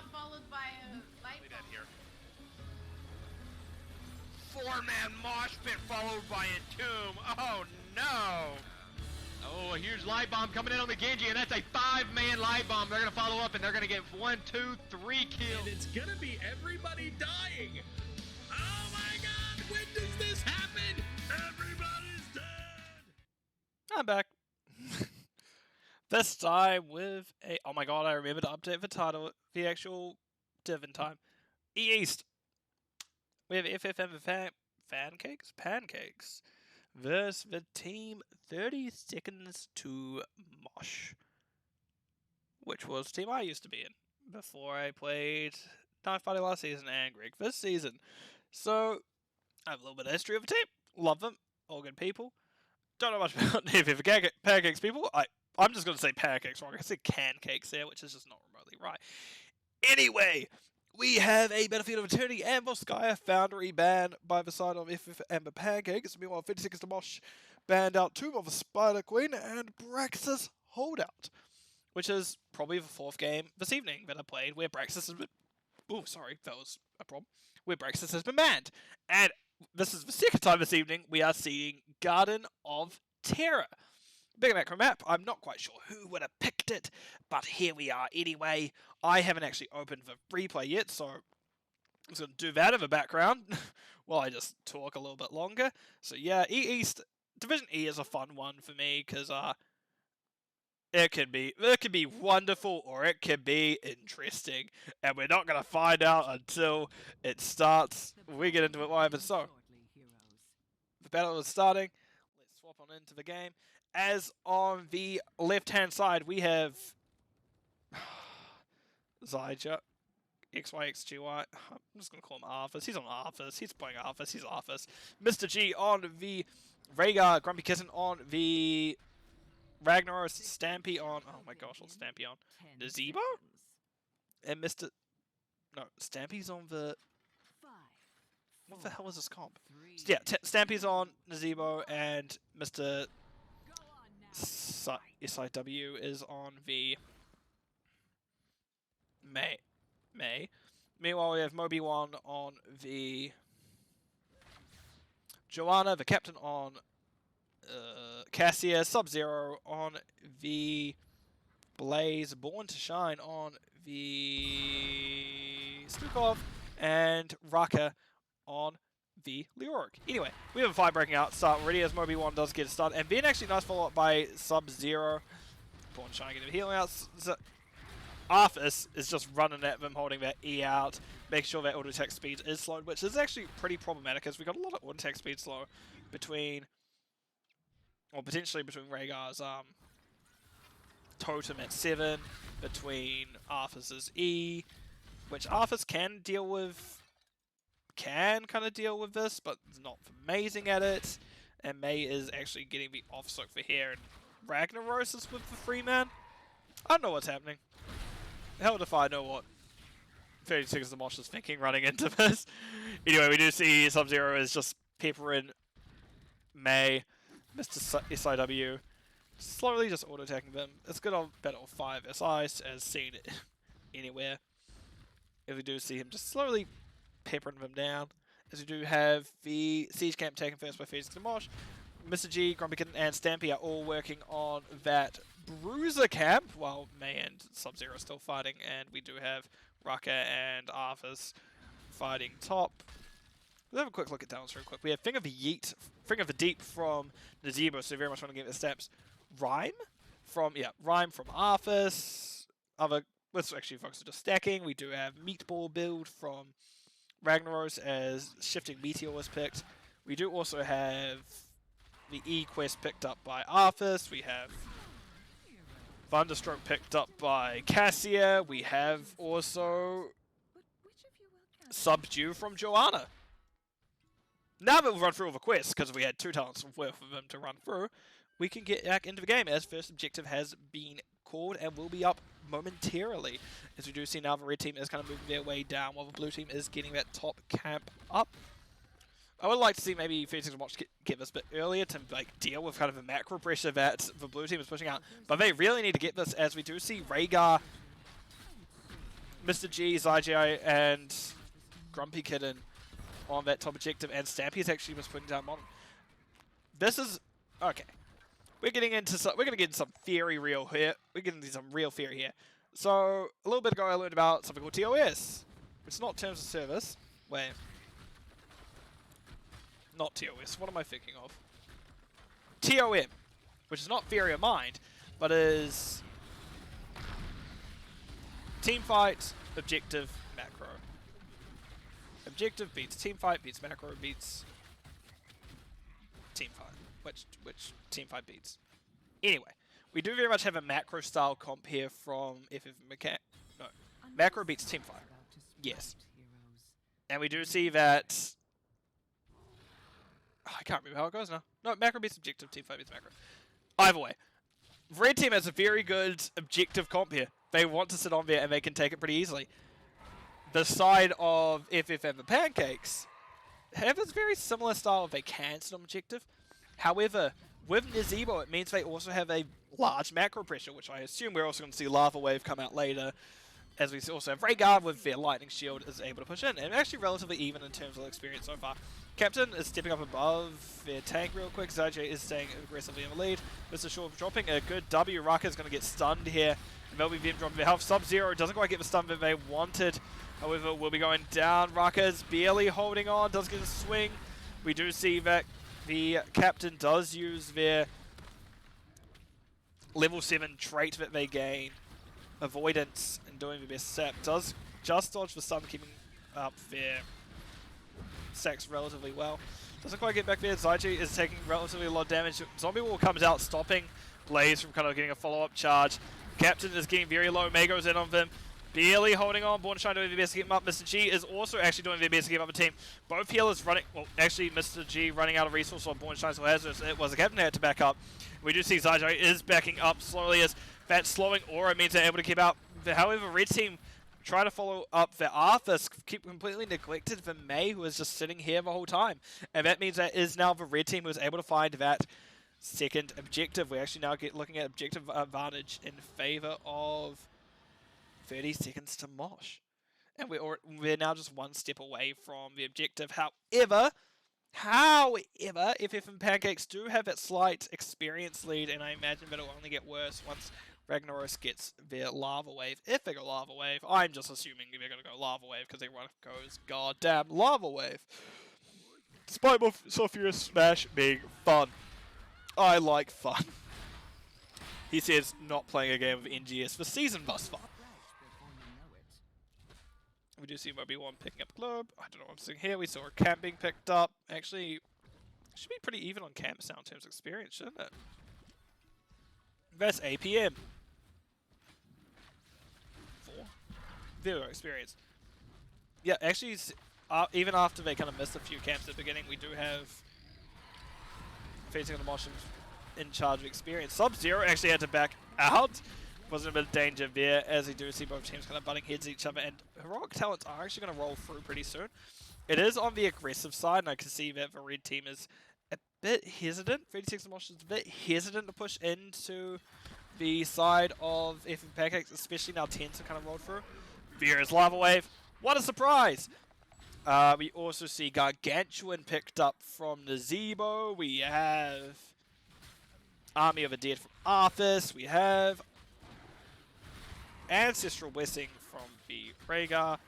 got followed by a light Dead bulb. here. 4-man mosh pit followed by a tomb. Oh no! Oh, a huge light bomb coming in on the Genji, and that's a 5-man light bomb. They're gonna follow up, and they're gonna get 1, 2, 3 kills. And it's gonna be everybody dying. Oh my God! When does this happen? Everybody's dead. I'm back. This time with a... Oh my god, I remember to update the title, the actual div in time. East. We have FFM and Pancakes versus the team 30 seconds to Mosh, which was the team I used to be in before I played Knife Party last season and Greg this season. So, I have a little bit of history of the team. Love them. All good people. Don't know much about FFM Pancakes people. I'm just going to say Pancakes wrong. I said Cancakes there, which is just not remotely right. Anyway, we have a Battlefield of Eternity and Volskaya Foundry ban by the side of FF Amber Pancakes. Meanwhile, 50 seconds to Mosh banned out Tomb of the Spider Queen and Braxis Holdout, which is probably the 4th game this evening that I played where Braxis has been... Oh, sorry, that was a problem. Where Braxis has been banned. And this is the 2nd time this evening we are seeing Garden of Terror. Big macro map. I'm not quite sure who would have picked it, but here we are anyway. I haven't actually opened the replay yet, so I'm just going to do that in the background while I just talk a little bit longer. So yeah, East Division E is a fun one for me because it can be wonderful or it can be interesting, and we're not going to find out until it starts. We get into it live, and so the battle is starting. Let's swap on into the game. As on the left-hand side, we have Zyja, XYXGY. I'm just going to call him Arthas. He's on Arthas. He's playing Arthas. He's Arthas. Mr. G on the Rhaegar. Grumpy Kitten on the Ragnaros. Stampy on... Oh my gosh, what's Stampy on? Nazebo? And Mr... No, Stampy's on the... What the hell is this comp? Yeah, Stampy's on Nazebo and Mr... SIW is on the May. Meanwhile, we have Moby1 on the Joanna, the captain on Cassia, Sub-Zero on the Blaze, Born to Shine on the Stukov, and Raka on the Leoric. Anyway, we have a fight breaking out start already as Moby1 does get a start, and then actually nice follow up by Sub-Zero. Born to Shine getting a healing out. Arthas is just running at them, holding that E out, making sure that auto attack speed is slowed, which is actually pretty problematic as we got a lot of auto attack speed slow between, or potentially between Rhaegar's totem at 7, between Arthas's E, which Arthas can deal with. Can kind of deal with this, but is not amazing at it. And May is actually getting the off-soak for here, and Ragnaros is with the 3-man. I don't know what's happening. Hell if I know what 30 seconds of Mosh is thinking running into this. Anyway, we do see Sub-Zero is just peppering May, Mr. SIW, slowly just auto-attacking them. It's good on Battle 5 SI, as seen anywhere. If we do see him just slowly peppering them down, as we do have the siege camp taken first by Phoenix and Mosh. Mr. G, Grumpy Kitten, and Stampy are all working on that Bruiser camp, while May and Sub-Zero are still fighting, and we do have Raka and Arthas fighting top. Let's have a quick look at downs real quick. We have Finger of the Yeet, Finger of the Deep from Nazebo, so very much want to give the steps. Rhyme from Arthas. Let's actually focus on just stacking. We do have Meatball build from Ragnaros as Shifting Meteor was picked. We do also have the E quest picked up by Arthas. We have Thunderstroke picked up by Cassia. We have also Subdue from Joanna. Now that we've run through all the quests, because we had 2 talents worth of them to run through, we can get back into the game as first objective has been called and will be up momentarily. As we do see now the red team is kind of moving their way down while the blue team is getting that top camp up. I would like to see maybe Phoenix and Mosh get this a bit earlier to deal with kind of the macro pressure that the blue team is pushing out. But they really need to get this as we do see Rhaegar Mr. G, Zygi, and Grumpy Kitten on that top objective, and Stampy's actually was putting down Modern. This is okay. We're gonna get into some theory real here. We're getting into some real theory here. So a little bit ago, I learned about something called TOS. It's not terms of service. Wait, not TOS. What am I thinking of? TOM, which is not theory of mind, but is team fight, objective, macro. Objective beats team fight, beats macro, beats team fight. Which team fight beats. Anyway, we do very much have a macro style comp here from FF Mechanic. No, macro beats team fight. Yes. And we do see that. Oh, I can't remember how it goes now. No, macro beats objective, team fight beats macro. Either way, Red Team has a very good objective comp here. They want to sit on there and they can take it pretty easily. The side of FF and the Pancakes have a very similar style. They can sit on objective. However, with Nazebo, it means they also have a large macro pressure, which I assume we're also going to see Lava Wave come out later. As we also have Rhaegar with their Lightning Shield is able to push in. And actually relatively even in terms of experience so far. Captain is stepping up above their tank real quick. Zygi is staying aggressively in the lead. Mr. Shaw dropping a good W. Rucker is going to get stunned here. And they'll be dropping their health. Sub-Zero doesn't quite get the stun that they wanted. However, we'll be going down. Rucker's barely holding on. Does get a swing. We do see that the Captain does use their level 7 trait that they gain. Avoidance and doing the best sap. Does just dodge the stun, keeping up their stacks relatively well. Doesn't quite get back there. Zygi is taking relatively a lot of damage. Zombie Wall comes out, stopping Blaze from kind of getting a follow-up charge. Captain is getting very low. May goes in on them. Barely holding on. Bornstein doing their best to get him up. Mr. G is also actually doing their best to get him up a team. Both healers running. Well, actually, Mr. G running out of resource on Bornstein, so as it was the Captain that had to back up. We do see Zygi is backing up slowly as that slowing aura means they're able to keep out. However, Red Team try to follow up for Arthas, keep completely neglected for May, who is just sitting here the whole time. And that means that is now the Red Team who is able to find that second objective. We actually now get looking at objective advantage in favor of 30 seconds to Mosh. And we're now just one step away from the objective. However, FF and Pancakes do have that slight experience lead, and I imagine that it'll only get worse once Ragnaros gets their Lava Wave. If they go Lava Wave, I'm just assuming they're going to go Lava Wave because everyone goes goddamn Lava Wave. Despite Sophia's Smash being fun. I like fun. He says not playing a game of NGS for season thus far. We do see Moby1 picking up Globe. I don't know what I'm seeing here. We saw a camp being picked up. Actually, should be pretty even on camps now in terms of experience, shouldn't it? That's APM. 4. 0 experience. Yeah, actually, even after they kind of missed a few camps at the beginning, we do have facing the Mosh in charge of experience. Sub-Zero actually had to back out. Wasn't a bit of danger there, as we do see both teams kind of butting heads at each other, and heroic talents are actually going to roll through pretty soon. It is on the aggressive side, and I can see that the red team is a bit hesitant. 36 Mosh is a bit hesitant to push into the side of FF Pancakes, especially now 10s have kind of rolled through. Vera's Lava Wave. What a surprise! We also see Gargantuan picked up from Nazebo. We have Army of the Dead from Arthas. We have Ancestral Blessing from the Rhaegar.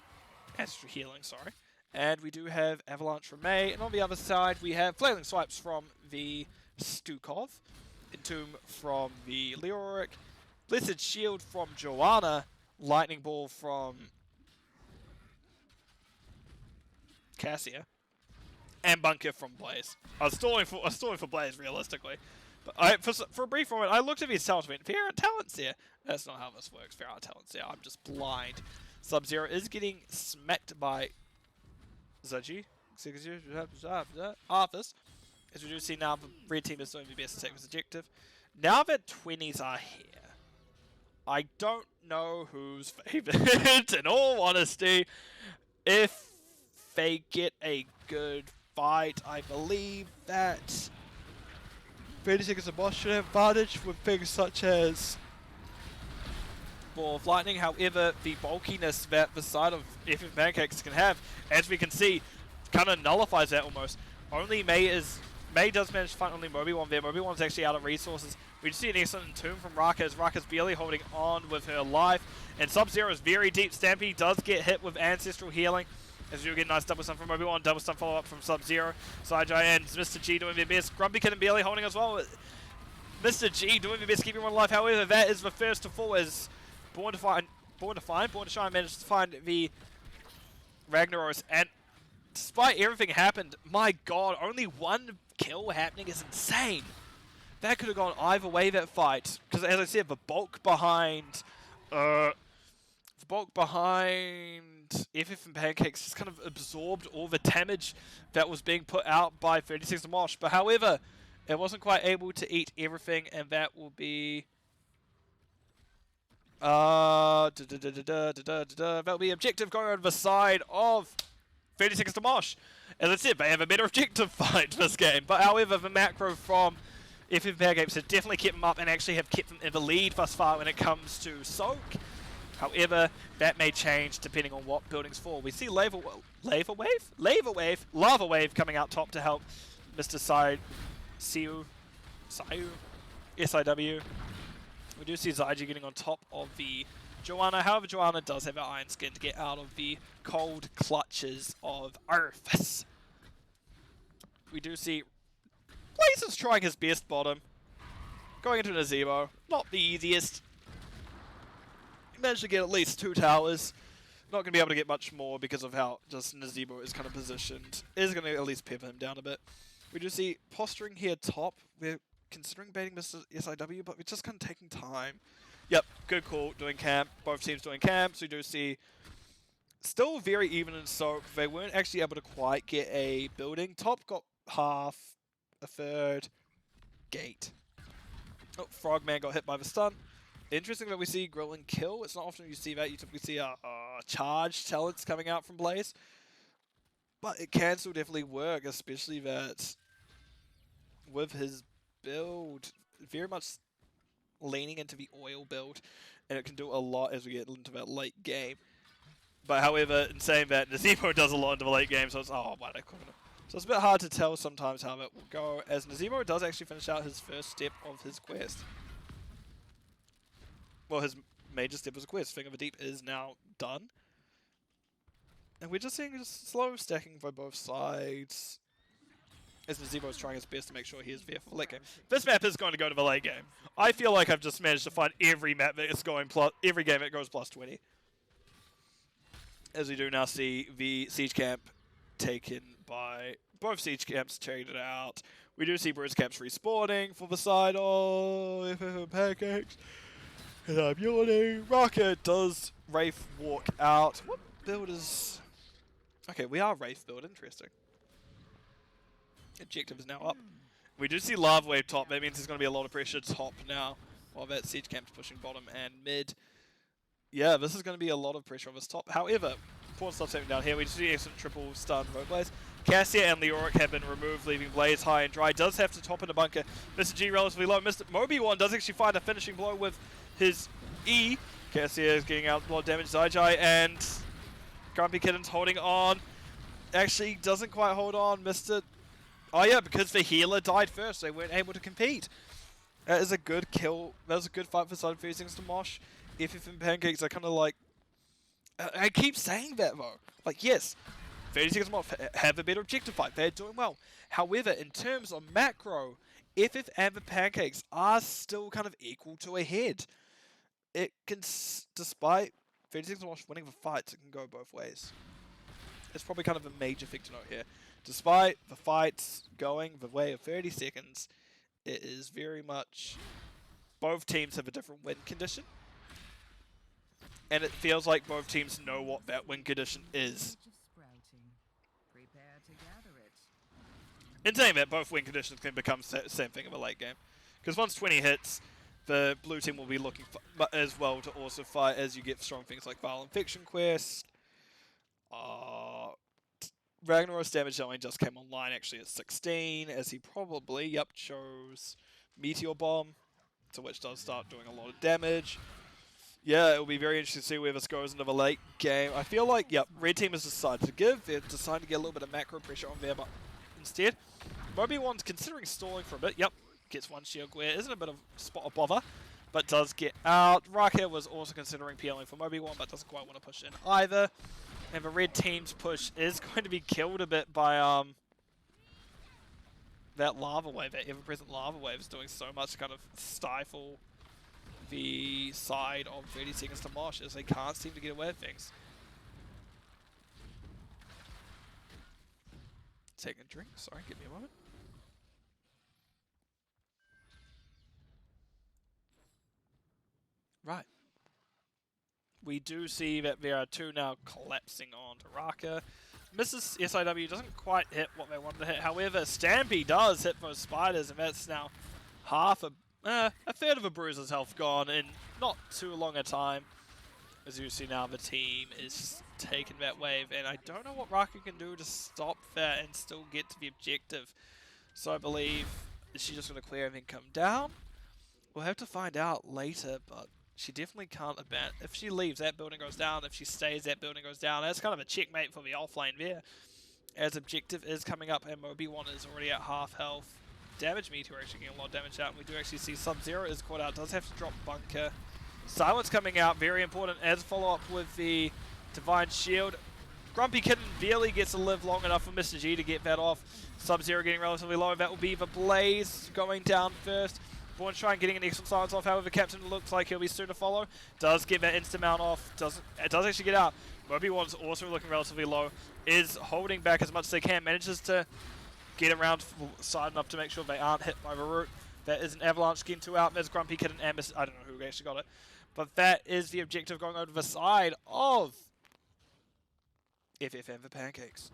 Ancestral Healing, sorry. And we do have Avalanche from May. And on the other side, we have Flailing Swipes from the Stukov. Entomb from the Leoric. Blessed Shield from Joanna. Lightning Ball from Cassia. And Bunker from Blaze. I was stalling for Blaze, realistically. But for a brief moment, I looked at these talents and went, there aren't talents here. That's not how this works. There aren't talents here. I'm just blind. Sub-Zero is getting smacked by Zaji. Arthas. As we do see now, the red team is doing the best to take this objective. Now that 20s are here, I don't know who's favored, in all honesty. If they get a good fight, I believe that 30 seconds of Mosh should have advantage with things such as Ball of Lightning. However, the bulkiness that the side of FF Pancakes can have, as we can see, kind of nullifies that almost. Only May does manage to find only Moby1 there. Moby1's actually out of resources. We just see an excellent Entomb from Raka as Raka's barely holding on with her life. And Sub-Zero is very deep. Stampy does get hit with Ancestral Healing. As you get a nice double stun from Moby1, double stun follow up from Sub-Zero. Sidejai and Mr. G doing their best. Grumpy Kitten barely holding as well. Mr. G doing their best keeping one alive. However, that is the first to fall as Born to Shine managed to find the Ragnaros. And despite everything happened, my god, only one kill happening is insane. That could have gone either way, that fight. Because as I said, the bulk behind FF and Pancakes just kind of absorbed all the damage that was being put out by 36 to Mosh. But however, it wasn't quite able to eat everything, and that will be that'll be objective going on the side of 36 to Mosh. As I said, they have a better objective fight this game. But however, the macro from FF Pancakes have definitely kept them up and actually have kept them in the lead thus far when it comes to Soak. However, that may change depending on what buildings fall. We see Lava Wave coming out top to help Mr. Siu. SIW. We do see Zaiji getting on top of the Joanna. However, Joanna does have her Iron Skin to get out of the cold clutches of Earth. We do see Blaze is trying his best bottom. Going into Nazebo. Not the easiest. He managed to get at least 2 towers. Not going to be able to get much more because of how just Nazebo is kind of positioned. Is going to at least pepper him down a bit. We do see posturing here top. We're considering baiting Mr. SIW, but we're just kind of taking time. Yep, good call, doing camp. Both teams doing camps. We do see still very even in Soak. They weren't actually able to quite get a building. Top got half, a third, gate. Oh, Frogman got hit by the stun. Interesting that we see Grill and Kill. It's not often you see that. You typically see charge talents coming out from Blaze. But it can still definitely work, especially that with his build, very much leaning into the oil build, and it can do a lot as we get into that late game. But however, in saying that, Nazebo does a lot into the late game, so it's so it's a bit hard to tell sometimes how that will go, as Nazebo does actually finish out his first step of his quest. Well, his major step of his quest, Finger of the Deep, is now done. And we're just seeing just slow stacking by both sides, as Nazebo is trying his best to make sure he is there for the late game. This map is going to go to the late game. I feel like I've just managed to find every map that is going every game that goes plus 20. As we do now see the siege camp taken by both siege camps traded out. We do see Bruce camps respawning for the side of FF Pancakes. And I'm yawning. Rocket does Wraith walk out. What build is... Okay, we are Wraith build. Interesting. Objective is now up. We do see Lava Wave top. That means there's going to be a lot of pressure top now, while that siege camp's pushing bottom and mid. Yeah, this is going to be a lot of pressure on this top. However, important stuff happening down here. We just see some triple stun for Blaze. Cassia and Leoric have been removed, leaving Blaze high and dry. Does have to top in a bunker. Mr. G relatively low. Mr. Moby1 does actually find a finishing blow with his E. Cassia is getting out a lot of damage. Zaijai and Grumpy Kitten's holding on. Actually doesn't quite hold on. Oh yeah, because the healer died first, they weren't able to compete. That is a good kill. That was a good fight for Side Fusings to Mosh. FF and Pancakes are kind of like... I keep saying that though. Like, yes, 36 Mosh have a better objective fight. They're doing well. However, in terms of macro, FF and the Pancakes are still kind of equal to ahead. It can, despite 36 Mosh winning the fights, it can go both ways. It's probably kind of a major thing to note here. Despite the fights going the way of 30 seconds, it is very much... Both teams have a different win condition. And it feels like both teams know what that win condition is. In saying that, both win conditions can become the same thing in a late game. Because once 20 hits, the blue team will be looking for, as well to also fight as you get strong things like Violent Fiction Quest. Ragnarok's damage only just came online actually at 16, as he probably, chose Meteor Bomb, to which does start doing a lot of damage. Yeah, it'll be very interesting to see where this goes into the late game. I feel like, yep, red team has decided to give. They're deciding to get a little bit of macro pressure on there, but instead, Moby1's considering stalling for a bit. Yep, gets one shield glare. Isn't a bit of spot of bother, but does get out. Raka was also considering PLing for Moby1, but doesn't quite want to push in either. And the red team's push is going to be killed a bit by that lava wave, that ever-present lava wave is doing so much to kind of stifle the side of 30 seconds to Mosh as they can't seem to get away with things. Taking a drink, sorry, give me a moment. Right. We do see that there are two now collapsing onto Raka. Mrs. SIW doesn't quite hit what they wanted to hit. However, Stampy does hit those spiders, and that's now a third of a bruiser's health gone in not too long a time. As you see now, the team is taking that wave, and I don't know what Raka can do to stop that and still get to the objective. So I believe, is she just going to clear and then come down? We'll have to find out later, but she definitely can't abandon. If she leaves, that building goes down. If she stays, that building goes down. That's kind of a checkmate for the offlane there. As objective is coming up, and Moby1 is already at half health. Damage Meteor actually getting a lot of damage out, and we do actually see Sub-Zero is caught out. Does have to drop Bunker. Silence coming out, very important as follow-up with the Divine Shield. Grumpy Kitten barely gets to live long enough for Mr. G to get that off. Sub-Zero getting relatively low. That will be the Blaze going down first. Bornstein getting an excellent silence off. However, Captain looks like he'll be soon to follow. Does get that instant mount off. It does actually get out. Moby1's also looking relatively low. Is holding back as much as they can. Manages to get around side enough to make sure they aren't hit by the root. That is an avalanche getting two out. There's Grumpy Kitten and Miss. I don't know who actually got it. But that is the objective going over the side of FFM for Pancakes.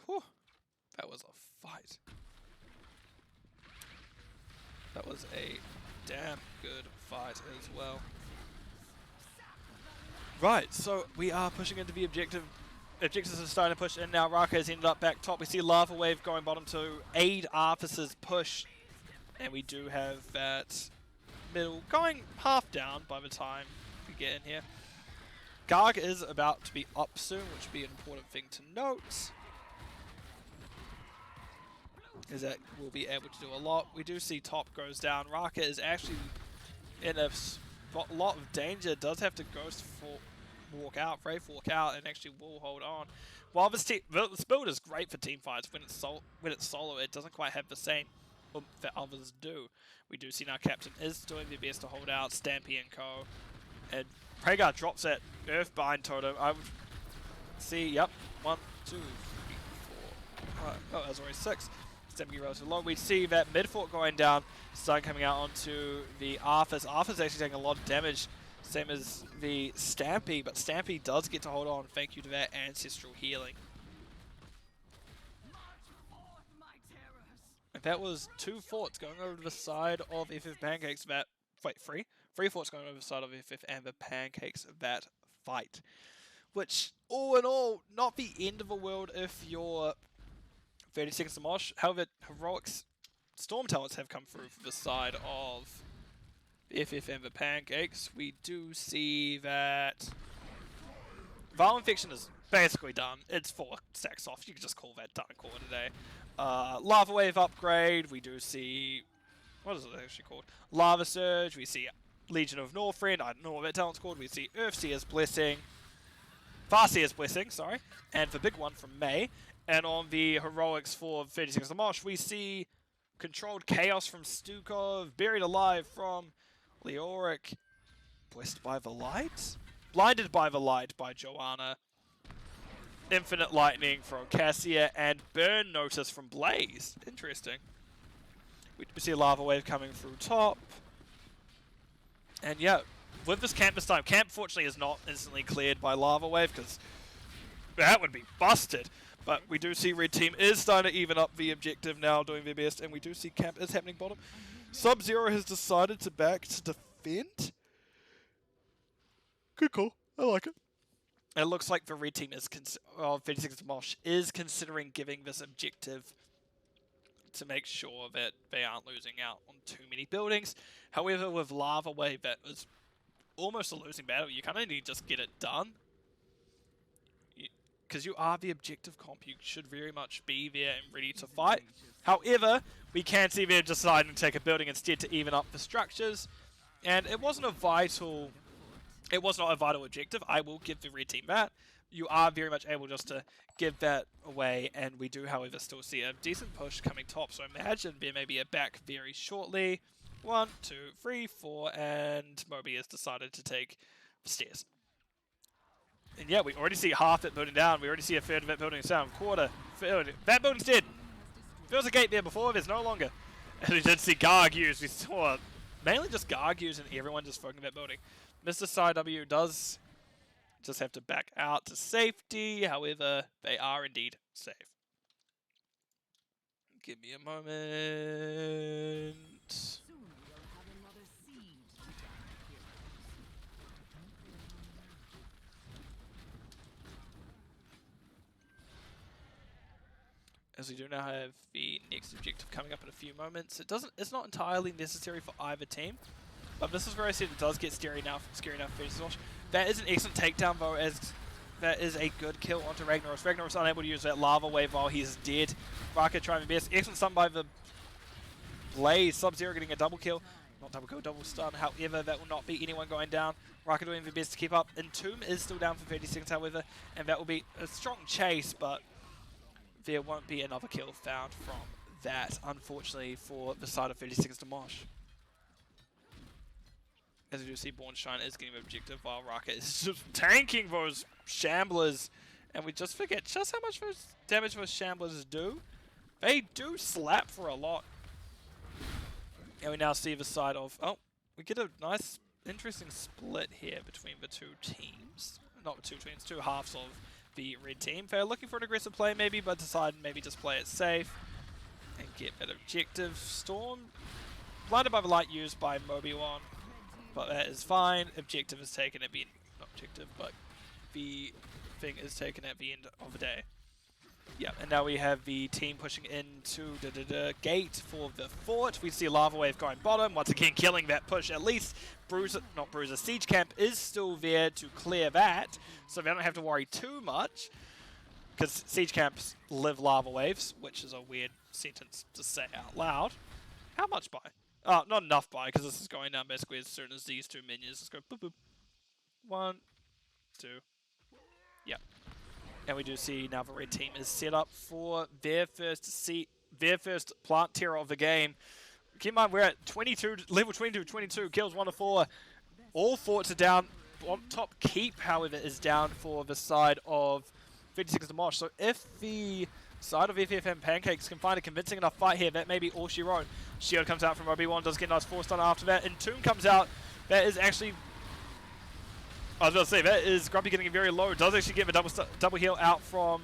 Whew. That was a fight. That was a damn good fight as well. Right, so we are pushing into the objective. Objectives are starting to push in now. Raka has ended up back top. We see Lava Wave going bottom to aid Arthas's push. And we do have that middle going half down by the time we get in here. Garg is about to be up soon, which would be an important thing to note. Is that we'll be able to do a lot. We do see top goes down. Raka is actually in a lot of danger. Does have to Ghost walk out, Wraith walk out, and actually will hold on. While this build is great for team fights, when it's solo, it doesn't quite have the same that others do. We do see now Captain is doing their best to hold out, Stampy and co. And Pragar drops that Earthbind Totem. I would see, yep, 1, 2, 3, 4, 5. Oh, that was already 6. Stampy relatively low. We see that mid fort going down, Stun coming out onto the Arthas. Arthas actually taking a lot of damage, same as the Stampy, but Stampy does get to hold on, thank you to that ancestral healing. And that was 2 forts going over to the side of FF Pancakes that, wait, 3? 3 forts going over the side of FF and the Pancakes that fight. Which, all in all, not the end of the world if you're 30 seconds to Mosh. However, Heroics Storm Talents have come through for the side of FF and the Pancakes. We do see that Vial Infection is basically done. It's 4 stacks off. You can just call that done and call it a day. Lava Wave upgrade. We do see, what is it actually called? Lava Surge. We see Legion of Northrend. I don't know what that talent's called. We see Earthseer's Blessing. Farseer's Blessing, sorry. And the big one from May. And on the Heroics for 30 Seconds to Mosh, we see Controlled Chaos from Stukov. Buried Alive from Leoric. Blessed by the Light? Blinded by the Light by Joanna. Infinite Lightning from Cassia, and Burn Notice from Blaze. Interesting. We see a Lava Wave coming through top. And yeah, with this camp this time, camp fortunately is not instantly cleared by Lava Wave, because that would be busted. But we do see red team is starting to even up the objective now, doing their best, and we do see camp is happening bottom. Sub-Zero has decided to back to defend. Good call. I like it. It looks like the red team is 56 Mosh is considering giving this objective to make sure that they aren't losing out on too many buildings. However, with Lava Wave, that was almost a losing battle. You kind of need to just get it done. Because you are the objective comp, you should very much be there and ready to fight. However, we can see they're deciding to take a building instead to even up the structures. And it wasn't a vital... It was not a vital objective. I will give the red team that. You are very much able just to give that away, and we do, however, still see a decent push coming top. So imagine there may be a back very shortly. 1, 2, 3, 4, and Moby has decided to take the stairs. And yeah, we already see half it building down. We already see a third of it building down. Quarter. Third. That building's dead. There was a gate there before. There's no longer. And we did see Gargoyles. We saw mainly just Gargoyles and everyone just focusing that building. Mr. SciW does just have to back out to safety. However, they are indeed safe. Give me a moment. As we do now have the next objective coming up in a few moments. It's not entirely necessary for either team, but this is where I said it does get scary now for Mosh. That is an excellent takedown though, as that is a good kill onto Ragnaros. Ragnaros unable to use that lava wave while he's dead. Raka trying the best. Excellent stun by the Blaze. Sub-Zero getting a double kill. Not double kill, double stun. However, that will not be anyone going down. Raka doing the best to keep up. Entomb is still down for 30 seconds, however, and that will be a strong chase, but there won't be another kill found from that, unfortunately, for the side of 30 seconds to Mosh. As we do see, Bornstein is getting the objective while Raka is just tanking those Shamblers. And we just forget just how much those damage those Shamblers do. They do slap for a lot. And we now see the side of... Oh, we get a nice, interesting split here between the two teams. Not the two teams, two halves of the red team. They're looking for an aggressive play maybe, but decide maybe just play it safe and get that objective. Storm, blinded by the light used by Moby1, but that is fine. Objective is taken at the end, not objective, but the thing is taken at the end of the day. Yeah, and now we have the team pushing into the gate for the fort. We see Lava Wave going bottom, once again killing that push. At least Siege Camp is still there to clear that, so they don't have to worry too much, because Siege Camps live Lava Waves, which is a weird sentence to say out loud. How much by? Oh, not enough by, because this is going down basically as soon as these two minions just go boop boop. 1, 2. Yep. And we do see now the red team is set up for their first plant terror of the game. Keep in mind we're at 22, level 22 kills, 1 to 4. All forts are down. On top keep, however, is down for the side of 56 to Mosh. So if the side of FFM Pancakes can find a convincing enough fight here, that may be all she wrote. Shield comes out from Obi-Wan, does get a nice 4-stun after that. Entomb comes out. That is actually... I was about to say, that is Grumpy getting very low. Does actually get the double heal out from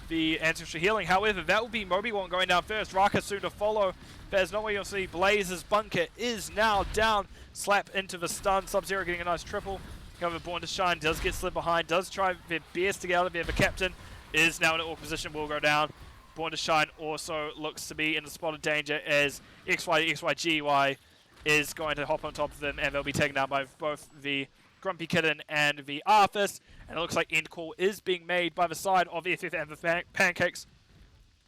the ancestral healing. However, that will be Moby1 going down first. Raka soon to follow. There's no way you'll see. Blaze's bunker is now down. Slap into the stun. Sub-Zero getting a nice triple. However, Born to Shine does get slid behind. Does try their best to get out of there. The captain is now in an awkward position. Will go down. Born to Shine also looks to be in a spot of danger as XYGY is going to hop on top of them, and they'll be taken down by both the Grumpy Kitten and the Arthas, and it looks like end call is being made by the side of FF and the Pancakes,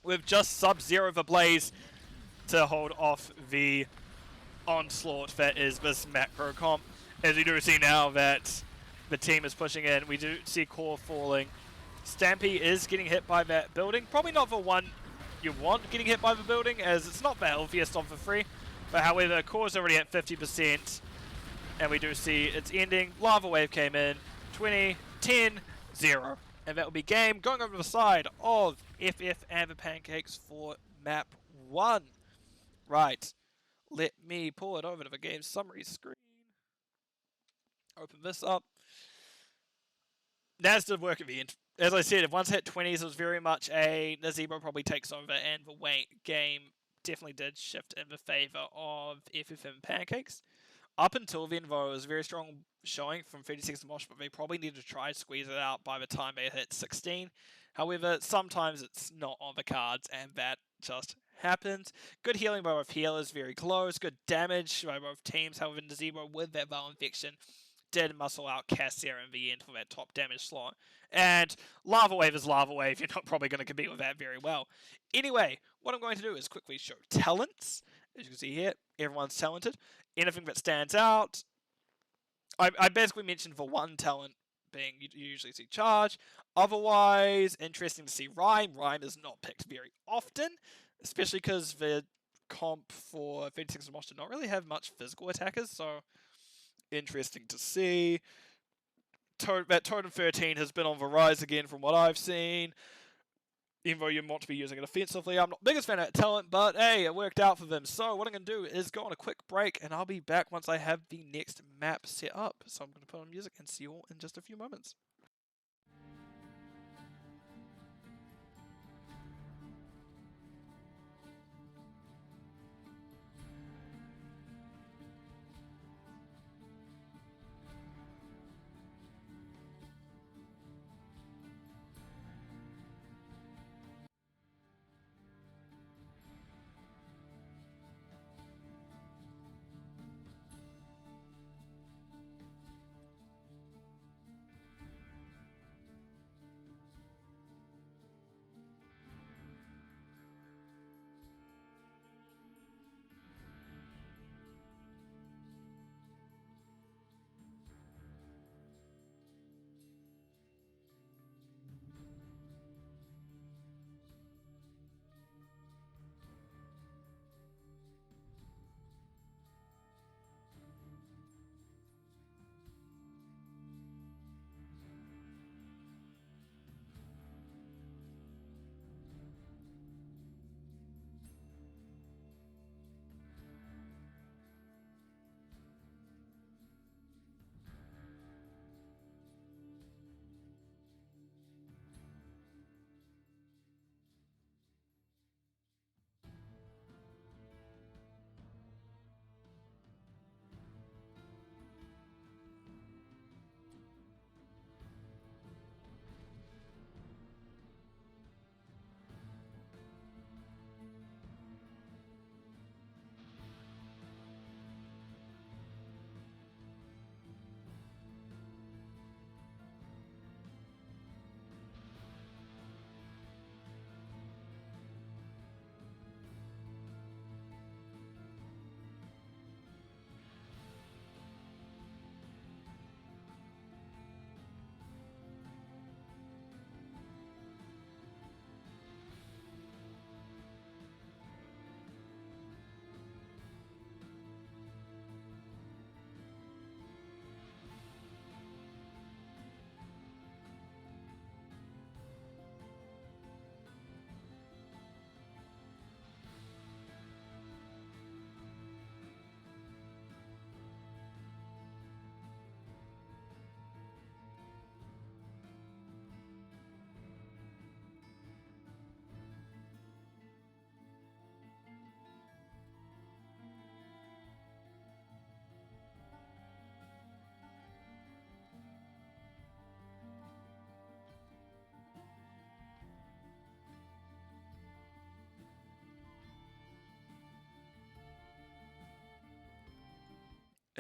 with just Sub-Zero the Blaze to hold off the onslaught that is this macro comp. As we do see now that the team is pushing in, we do see Core falling. Stampy is getting hit by that building, probably not the one you want getting hit by the building, as it's not the healthiest of the three, but however, Core's already at 50%. And we do see it's ending. Lava Wave came in. 20, 10, 0. And that will be game going over the side of FF and the Pancakes for map 1. Right. Let me pull it over to the game summary screen. Open this up. Naz did work at the end. As I said, if once hit 20s, it was very much a Nazebo probably takes over, and the game definitely did shift in the favor of FF and Pancakes. Up until then, though, it was a very strong showing from 36 to Mosh, but they probably need to try to squeeze it out by the time they hit 16. However, sometimes it's not on the cards, and that just happens. Good healing by both healers, very close. Good damage by both teams. However, Zebo with that Val Infection did muscle out Cassia and VN for that top damage slot. And Lava Wave is Lava Wave. You're not probably going to compete with that very well. Anyway, what I'm going to do is quickly show talents. As you can see here, everyone's talented. Anything that stands out, I basically mentioned for one talent being you usually see Charge. Otherwise, interesting to see Rhyme. Rhyme is not picked very often, especially because the comp for 36 and Mosh did not really have much physical attackers, so interesting to see. That Totem 13 has been on the rise again from what I've seen. Even though you want to be using it offensively, I'm not the biggest fan of that talent, but hey, it worked out for them. So what I'm going to do is go on a quick break, and I'll be back once I have the next map set up. So I'm going to put on music and see you all in just a few moments.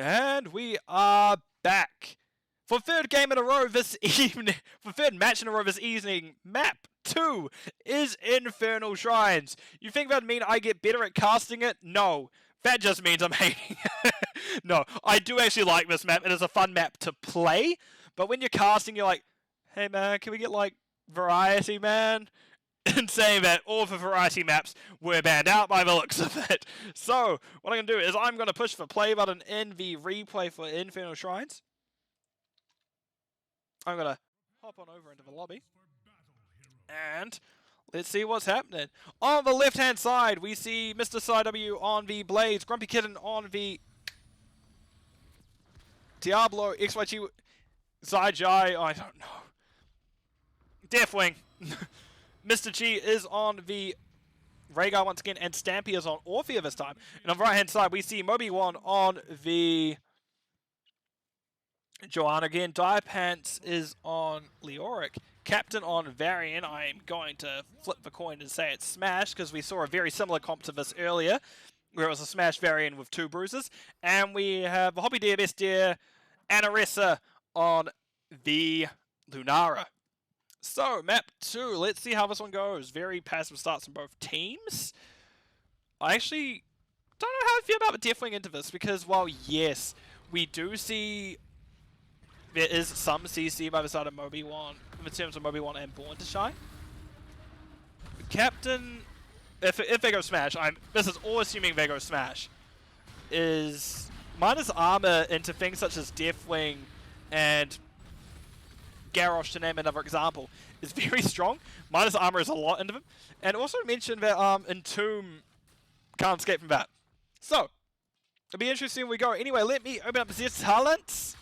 And we are back for third game in a row this evening. For third match in a row this evening. Map 2 is Infernal Shrines. You think that mean I get better at casting it? No. That just means I'm hating it. No, I do actually like this map. It is a fun map to play. But when you're casting, you're like, hey man, can we get like variety, man? And saying that all of the variety maps were banned out by the looks of it. So, what I'm going to do is I'm going to push the play button in the replay for Infernal Shrines. I'm going to hop on over into the lobby. And let's see what's happening. On the left-hand side, we see Mr. SciW on the Blades, Grumpy Kitten on the Diablo, XYG, Zajai, I don't know. Deathwing. Mr. G is on the Rhaegar once again, and Stampy is on Orphea this time. And on the right-hand side, we see Moby1 on the Joanna again. Dire Pants is on Leoric. Captain on Varian. I'm going to flip the coin and say it's Smash, because we saw a very similar comp to this earlier, where it was a Smash Varian with 2 bruises. And we have a Hobby Deer, Best Deer, and Aressa on the Lunara. So, map 2, let's see how this one goes. Very passive starts from both teams. I actually don't know how I feel about the Deathwing into this, because while, yes, we do see there is some CC by the side of Moby1, in terms of Moby1 and Born to Shine. Captain, if they go Smash, this is all assuming they go Smash, is minus armor into things such as Deathwing and Garrosh, to name another example, is very strong. Minus armor is a lot into them. And also mention that Entomb can't escape from that. So, it'll be interesting when we go. Anyway, let me open up their talents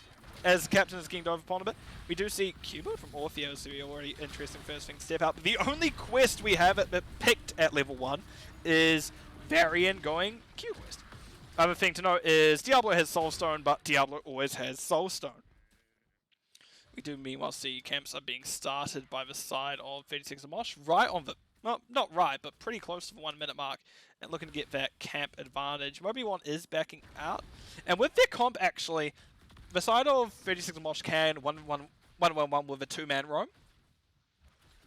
as Captain is getting over upon a bit. We do see Cuba from Orpheus, so we're already interesting first thing step out. But the only quest we have picked at level 1 is Varian going Q quest. Other thing to note is Diablo has Soulstone, but Diablo always has Soulstone. We do meanwhile see camps are being started by the side of 36 and Mosh, right on the, well, not right, but pretty close to the 1 minute mark, and looking to get that camp advantage. Moby1 is backing out, and with their comp actually, the side of 36 and Mosh can 1-1-1 with a 2-man roam.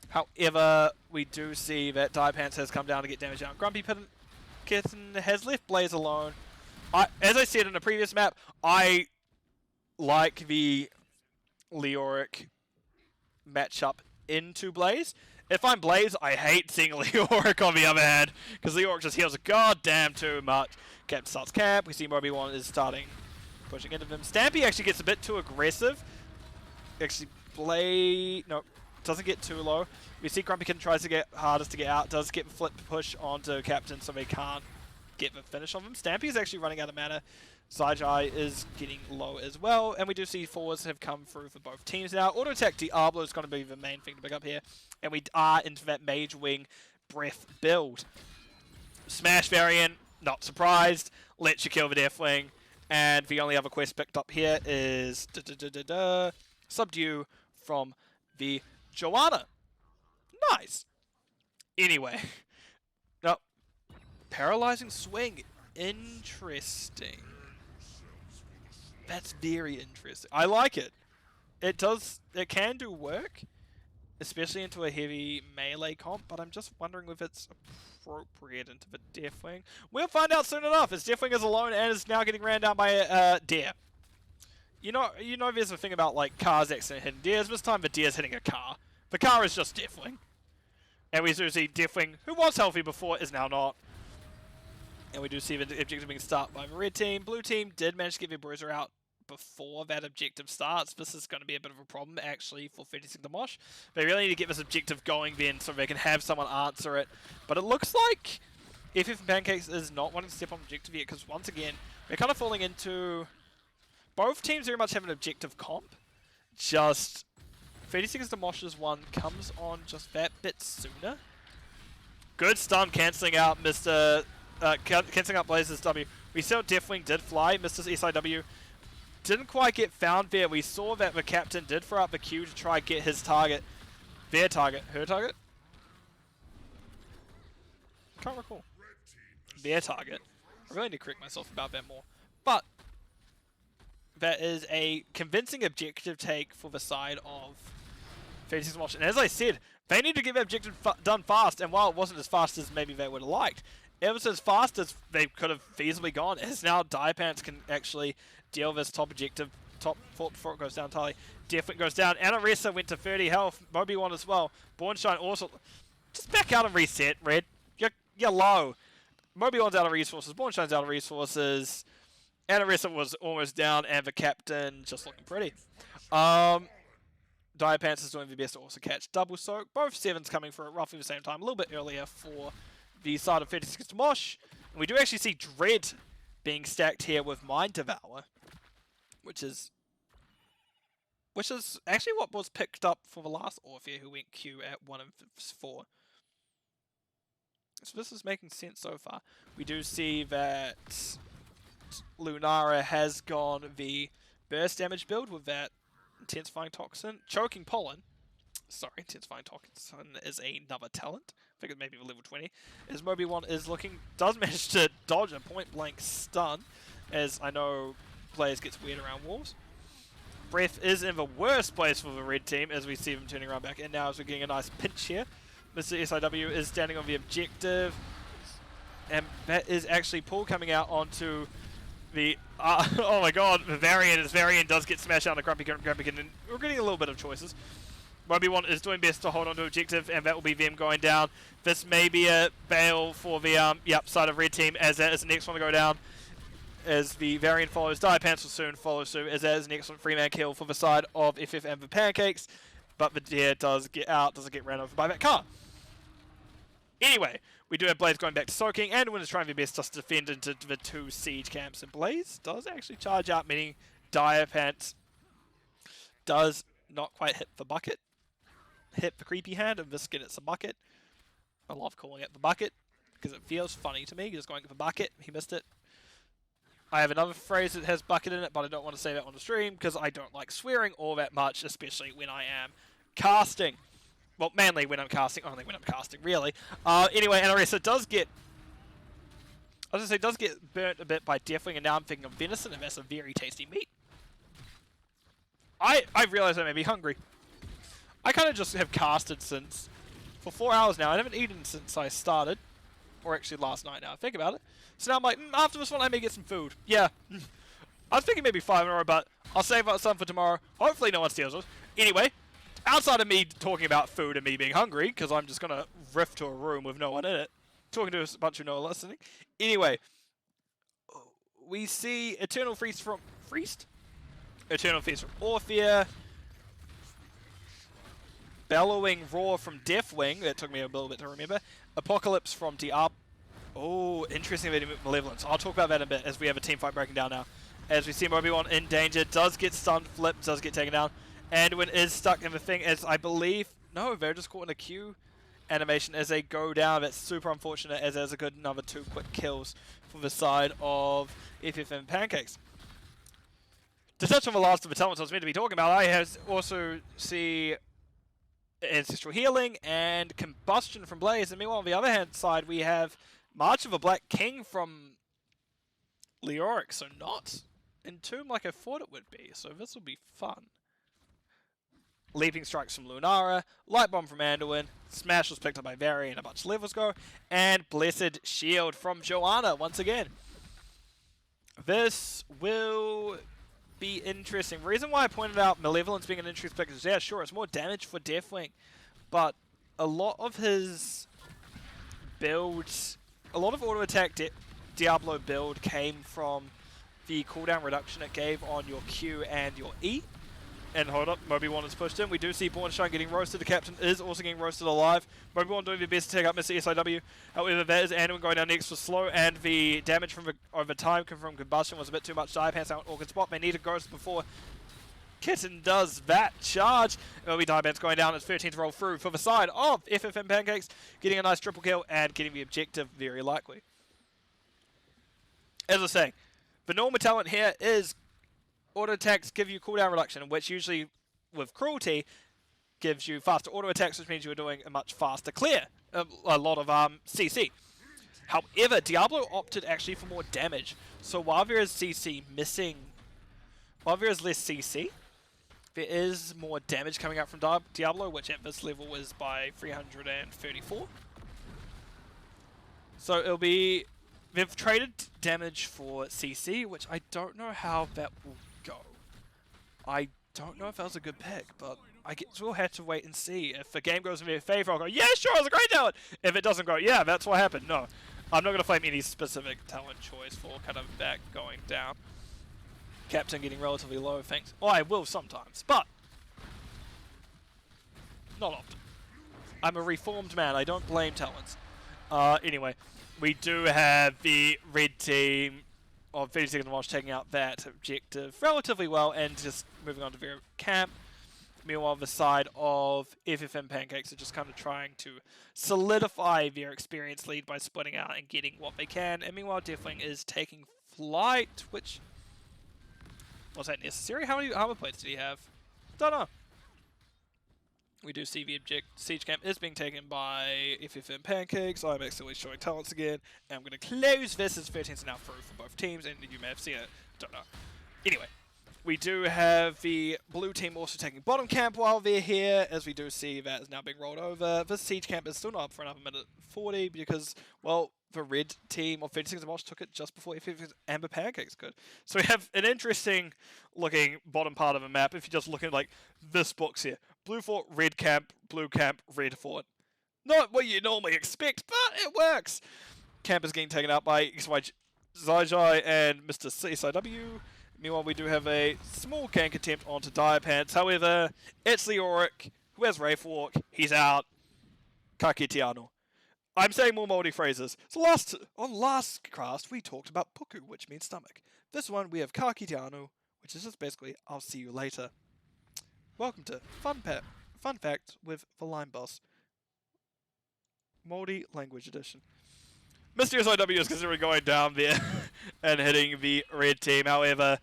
However, we do see that Diapants has come down to get damage out. Grumpy Kitten has left Blaze alone. As I said in a previous map, I like the Leoric matchup into Blaze. If I'm Blaze, I hate seeing Leoric on the other hand, because Leoric just heals goddamn too much. Cap starts camp, we see Moby1 is starting pushing into them. Stampy actually gets a bit too aggressive. Actually, no, doesn't get too low. We see Grumpy Kitten tries to get hardest to get out, does get the flip push onto Captain, so they can't get the finish on them. Stampy is actually running out of mana. Saijai is getting low as well, and we do see forwards have come through for both teams now. Auto attack Diablo is going to be the main thing to pick up here, and we are into that Mage Wing Breath build. Smash Variant, not surprised, lets you kill the Deathwing, and the only other quest picked up here is Subdue from the Joanna. Nice. Anyway, no, Paralyzing Swing, interesting. That's very interesting. I like it. It can do work, especially into a heavy melee comp, but I'm just wondering if it's appropriate into the Deathwing. We'll find out soon enough, as Deathwing is alone and is now getting ran down by a deer. You know there's a thing about like cars accident hitting deers. This time the deer's hitting a car. The car is just Deathwing. And we do see Deathwing, who was healthy before, is now not. And we do see the objective being started by the red team. Blue team did manage to get their bruiser out before that objective starts. This is going to be a bit of a problem, actually, for 36 the Mosh. They really need to get this objective going then so they can have someone answer it. But it looks like FF and Pancakes is not wanting to step on objective yet, because once again, they're kind of falling into... Both teams very much have an objective comp. Just 36 the Mosh's one comes on just that bit sooner. Good stun cancelling out cancelling out Blaze's W. We saw Deathwing did fly, Mr. SIW. Didn't quite get found there. We saw that the captain did throw out the Q to try and get his target. Their target. Her target? Can't recall. Their target. I really need to correct myself about that more. But that is a convincing objective take for the side of 36 Mosh. And as I said, they need to get the objective done fast. And while it wasn't as fast as maybe they would have liked, it was as fast as they could have feasibly gone. As now Diapants can actually deal with this top objective. Top before it goes down entirely. Definitely goes down. Anaressa went to 30 health. Moby1 as well. Bornstein also. Just back out and reset, Red. You're low. Moby1's out of resources. Bornstein's out of resources. Anaressa was almost down, and the captain just looking pretty. Diapants is doing the best to also catch double soak. Both 7s coming for roughly the same time. A little bit earlier for the side of 36 to Mosh. And we do actually see Dread being stacked here with Mind Devour, which is actually what was picked up for the last Orphea who went Q at 1 and 4. So this is making sense so far. We do see that Lunara has gone the burst damage build with that intensifying toxin, choking pollen. Sorry, Intensifying Toxin is another talent. I think it's maybe level 20. As Moby1 is does manage to dodge a point blank stun, as I know players gets weird around walls. Breath is in the worst place for the red team as we see them turning around back in now as we're getting a nice pinch here. Mr. SIW is standing on the objective, and that is actually Paul coming out onto the oh my god, the Varian does get smashed out on the Grumpy, and we're getting a little bit of choices. Moby1 is doing best to hold on to objective, and that will be them going down. This may be a bail for the side of red team, as that is the next one to go down. As the Varian follows, Diapants will soon follow suit, as that is an excellent 3-man kill for the side of FF and the Pancakes, but the deer does get out, doesn't get ran over by that car. Anyway, we do have Blaze going back to soaking, and Win is trying their best just to defend into the 2 siege camps, and Blaze does actually charge out, meaning Diapants does not quite hit the bucket. Hit the creepy hand, and this skin it's a bucket. I love calling it the bucket, because it feels funny to me, just going for bucket, he missed it. I have another phrase that has bucket in it, but I don't want to say that on the stream because I don't like swearing all that much, especially when I am casting. Well, mainly when I'm casting, only when I'm casting, really. Anyway, Anaressa does get, does get burnt a bit by Deathwing, and now I'm thinking of venison, and that's a very tasty meat. I realised I may be hungry. I kind of just have casted for 4 hours now. I haven't eaten since I started, or actually last night now, think about it. So now I'm like, after this one I may get some food. Yeah. I was thinking maybe 5 in a row, but I'll save up some for tomorrow. Hopefully no one steals it. Anyway, outside of me talking about food and me being hungry, because I'm just going to riff to a room with no one in it, talking to a bunch of no one listening. Anyway, we see Eternal Feast from Eternal Feast from Orphea. Bellowing Roar from Deathwing. That took me a little bit to remember. Apocalypse from Diab. Oh, interesting bit of Malevolence. I'll talk about that in a bit as we have a team fight breaking down now. As we see Moby1 in danger, does get stunned, flipped, does get taken down. Anduin is stuck in the thing as I believe... No, they're just caught in a Q animation as they go down. That's super unfortunate as there's a good another 2 quick kills for the side of FF and Pancakes. To touch on the last of the talents I was meant to be talking about, I also see Ancestral Healing and Combustion from Blaze. And meanwhile, on the other hand side, we have March of a Black King from Leoric. So not Entomb like I thought it would be. So this will be fun. Leaping Strikes from Lunara, Light Bomb from Anduin, Smash was picked up by Varian a bunch of levels ago, and Blessed Shield from Joanna once again. This will be interesting. The reason why I pointed out Malevolence being an interesting pick is, yeah, sure, it's more damage for Deathwing, but a lot of his builds, a lot of auto attack Diablo build came from the cooldown reduction it gave on your Q and your E. And hold up, Moby1 is pushed in. We do see Bornstein getting roasted. The captain is also getting roasted alive. Moby1 doing their best to take up Mr. SIW. However, that is Anduin going down next for slow, and the damage from over time from Combustion was a bit too much. Diapants out Orchid Spot. They need a ghost before Kitten does that charge. Moby Diapants going down as 13 to roll through for the side of FF and Pancakes, getting a nice triple kill and getting the objective very likely. As I was saying, the normal talent here is auto attacks give you cooldown reduction, which usually, with Cruelty, gives you faster auto attacks, which means you're doing a much faster clear. A lot of CC. However, Diablo opted actually for more damage. So while there is CC missing, while there is less CC, there is more damage coming out from Diablo, which at this level is by 334. So it'll be... They've traded damage for CC, which I don't know how that will go. I don't know if that was a good pick, but I guess we'll have to wait and see. If the game goes in their favor, I'll go, yeah, sure, it was a great talent. If it doesn't go, yeah, that's what happened. No, I'm not going to flame any specific talent choice for kind of that going down. Captain getting relatively low, thanks. Oh, I will sometimes, but not often. I'm a reformed man. I don't blame talents. Anyway. We do have the red team of 30 Seconds of Mosh taking out that objective relatively well and just moving on to their camp. Meanwhile, the side of FF and Pancakes are just kind of trying to solidify their experience lead by splitting out and getting what they can. And meanwhile, Deathwing is taking flight, which... Was that necessary? How many armor plates did he have? Don't know. We do see the siege camp is being taken by FFM Pancakes. I'm accidentally showing talents again. And I'm going to close this as 13's now through for both teams, and you may have seen it. Don't know. Anyway, we do have the blue team also taking bottom camp while they're here, as we do see that is now being rolled over. This siege camp is still not up for another minute 40 because, well, the red team of 36 Mosh took it just before FF's Amber Pancakes could. So we have an interesting looking bottom part of the map if you just look at like this box here. Blue fort, red camp, red fort. Not what you normally expect, but it works. Camp is getting taken out by XY Zajai and Mr. CSIW. Meanwhile, we do have a small gank attempt onto Dire Pants. However, it's Leoric, who has Wraithwalk. He's out. Kakitiano. I'm saying more moldy phrases. So on last cast, we talked about Puku, which means stomach. This one, we have Kakitiano, which is just basically, I'll see you later. Welcome to Fun Fact with the Line Boss. Moldy Language Edition. Mr. SIW is considering going down there and hitting the red team. However,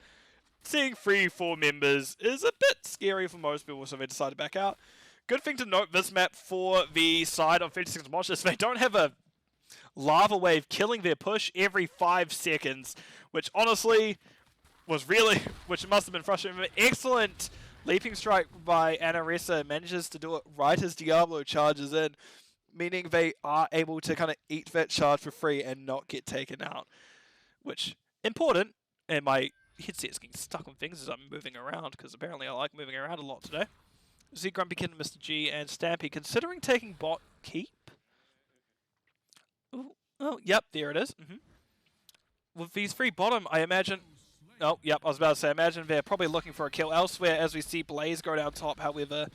seeing 3-4 members is a bit scary for most people, so they decide to back out. Good thing to note this map for the side of 56 Mosh is they don't have a lava wave killing their push every 5 seconds, which honestly was really, which must have been frustrating. Excellent leaping strike by Anaressa, manages to do it right as Diablo charges in, meaning they are able to kind of eat that charge for free and not get taken out, which important. And my headset's getting stuck on things as I'm moving around because apparently I like moving around a lot today. See Grumpy Kid, Mr. G, and Stampy considering taking bot keep. Ooh, oh, yep, there it is. With these 3 bottom, I imagine. Oh, yep, I was about to say, I imagine they're probably looking for a kill elsewhere as we see Blaze go down top. However,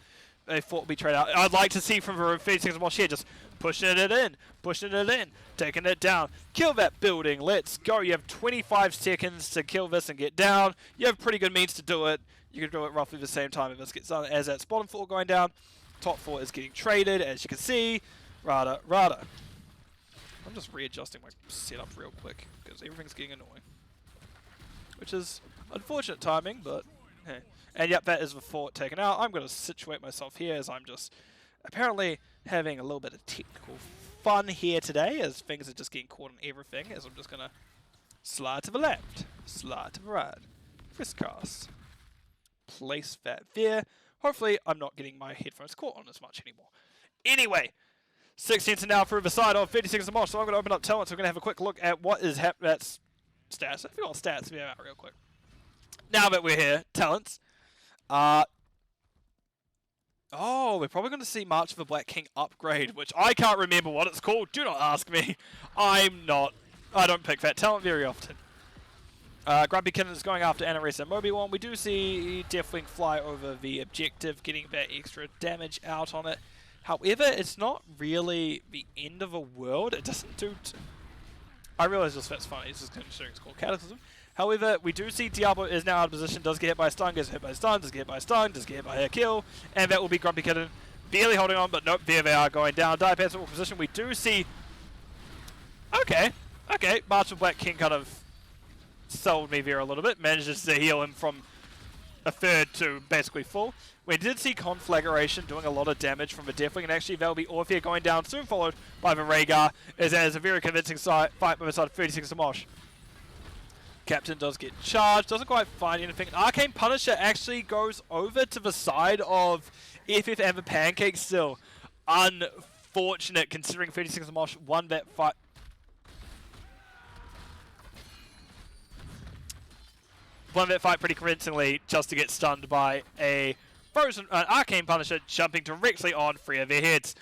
they thought will be traded out. I'd like to see from the 56 Mosh here, just pushing it in, taking it down. Kill that building, let's go. You have 25 seconds to kill this and get down. You have pretty good means to do it. You can do it roughly the same time if this gets done as that bottom 4 going down. Top 4 is getting traded, as you can see. Rada. I'm just readjusting my setup real quick because everything's getting annoying. Which is unfortunate timing, but hey. And yep, that is the fort taken out. I'm going to situate myself here as I'm just apparently having a little bit of technical fun here today as things are just getting caught in everything, as I'm just going to slide to the left, slide to the right, crisscross, place that there. Hopefully I'm not getting my headphones caught on as much anymore. Anyway, 16th now through the side of 56 of Mosh, so I'm going to open up talent, so we're going to have a quick look at what is happening. That's stats. I forgot stats to be out real quick. Now that we're here, talents. Oh, we're probably going to see March of the Black King upgrade, which I can't remember what it's called. Do not ask me. I don't pick that talent very often. Grumpy Kitten is going after Anaressa and Moby-Wan. We do see Deathwing fly over the objective, getting that extra damage out on it. However, it's not really the end of the world. It doesn't do... I realize this that's funny. It's just considering it's called Cataclysm. However, we do see Diablo is now out of position, does get hit by a stun, gets hit by a stun, does get hit by a stun, does get hit by a kill, and that will be Grumpy Kitten barely holding on, but nope, there they are going down. Diapants in position, we do see... Okay, March of Black King kind of sold me there a little bit, manages to heal him from a third to basically full. We did see Conflagration doing a lot of damage from the Deathwing, and actually that'll be Orphea going down, soon followed by the Rhaegar, as that is a very convincing fight by the side of 36 to Mosh. Captain does get charged, doesn't quite find anything. Arcane Punisher actually goes over to the side of FF and the Pancakes still. Unfortunate considering 36 Mosh won that fight. Won that fight pretty convincingly just to get stunned by a frozen Arcane Punisher jumping directly on 3 of their heads.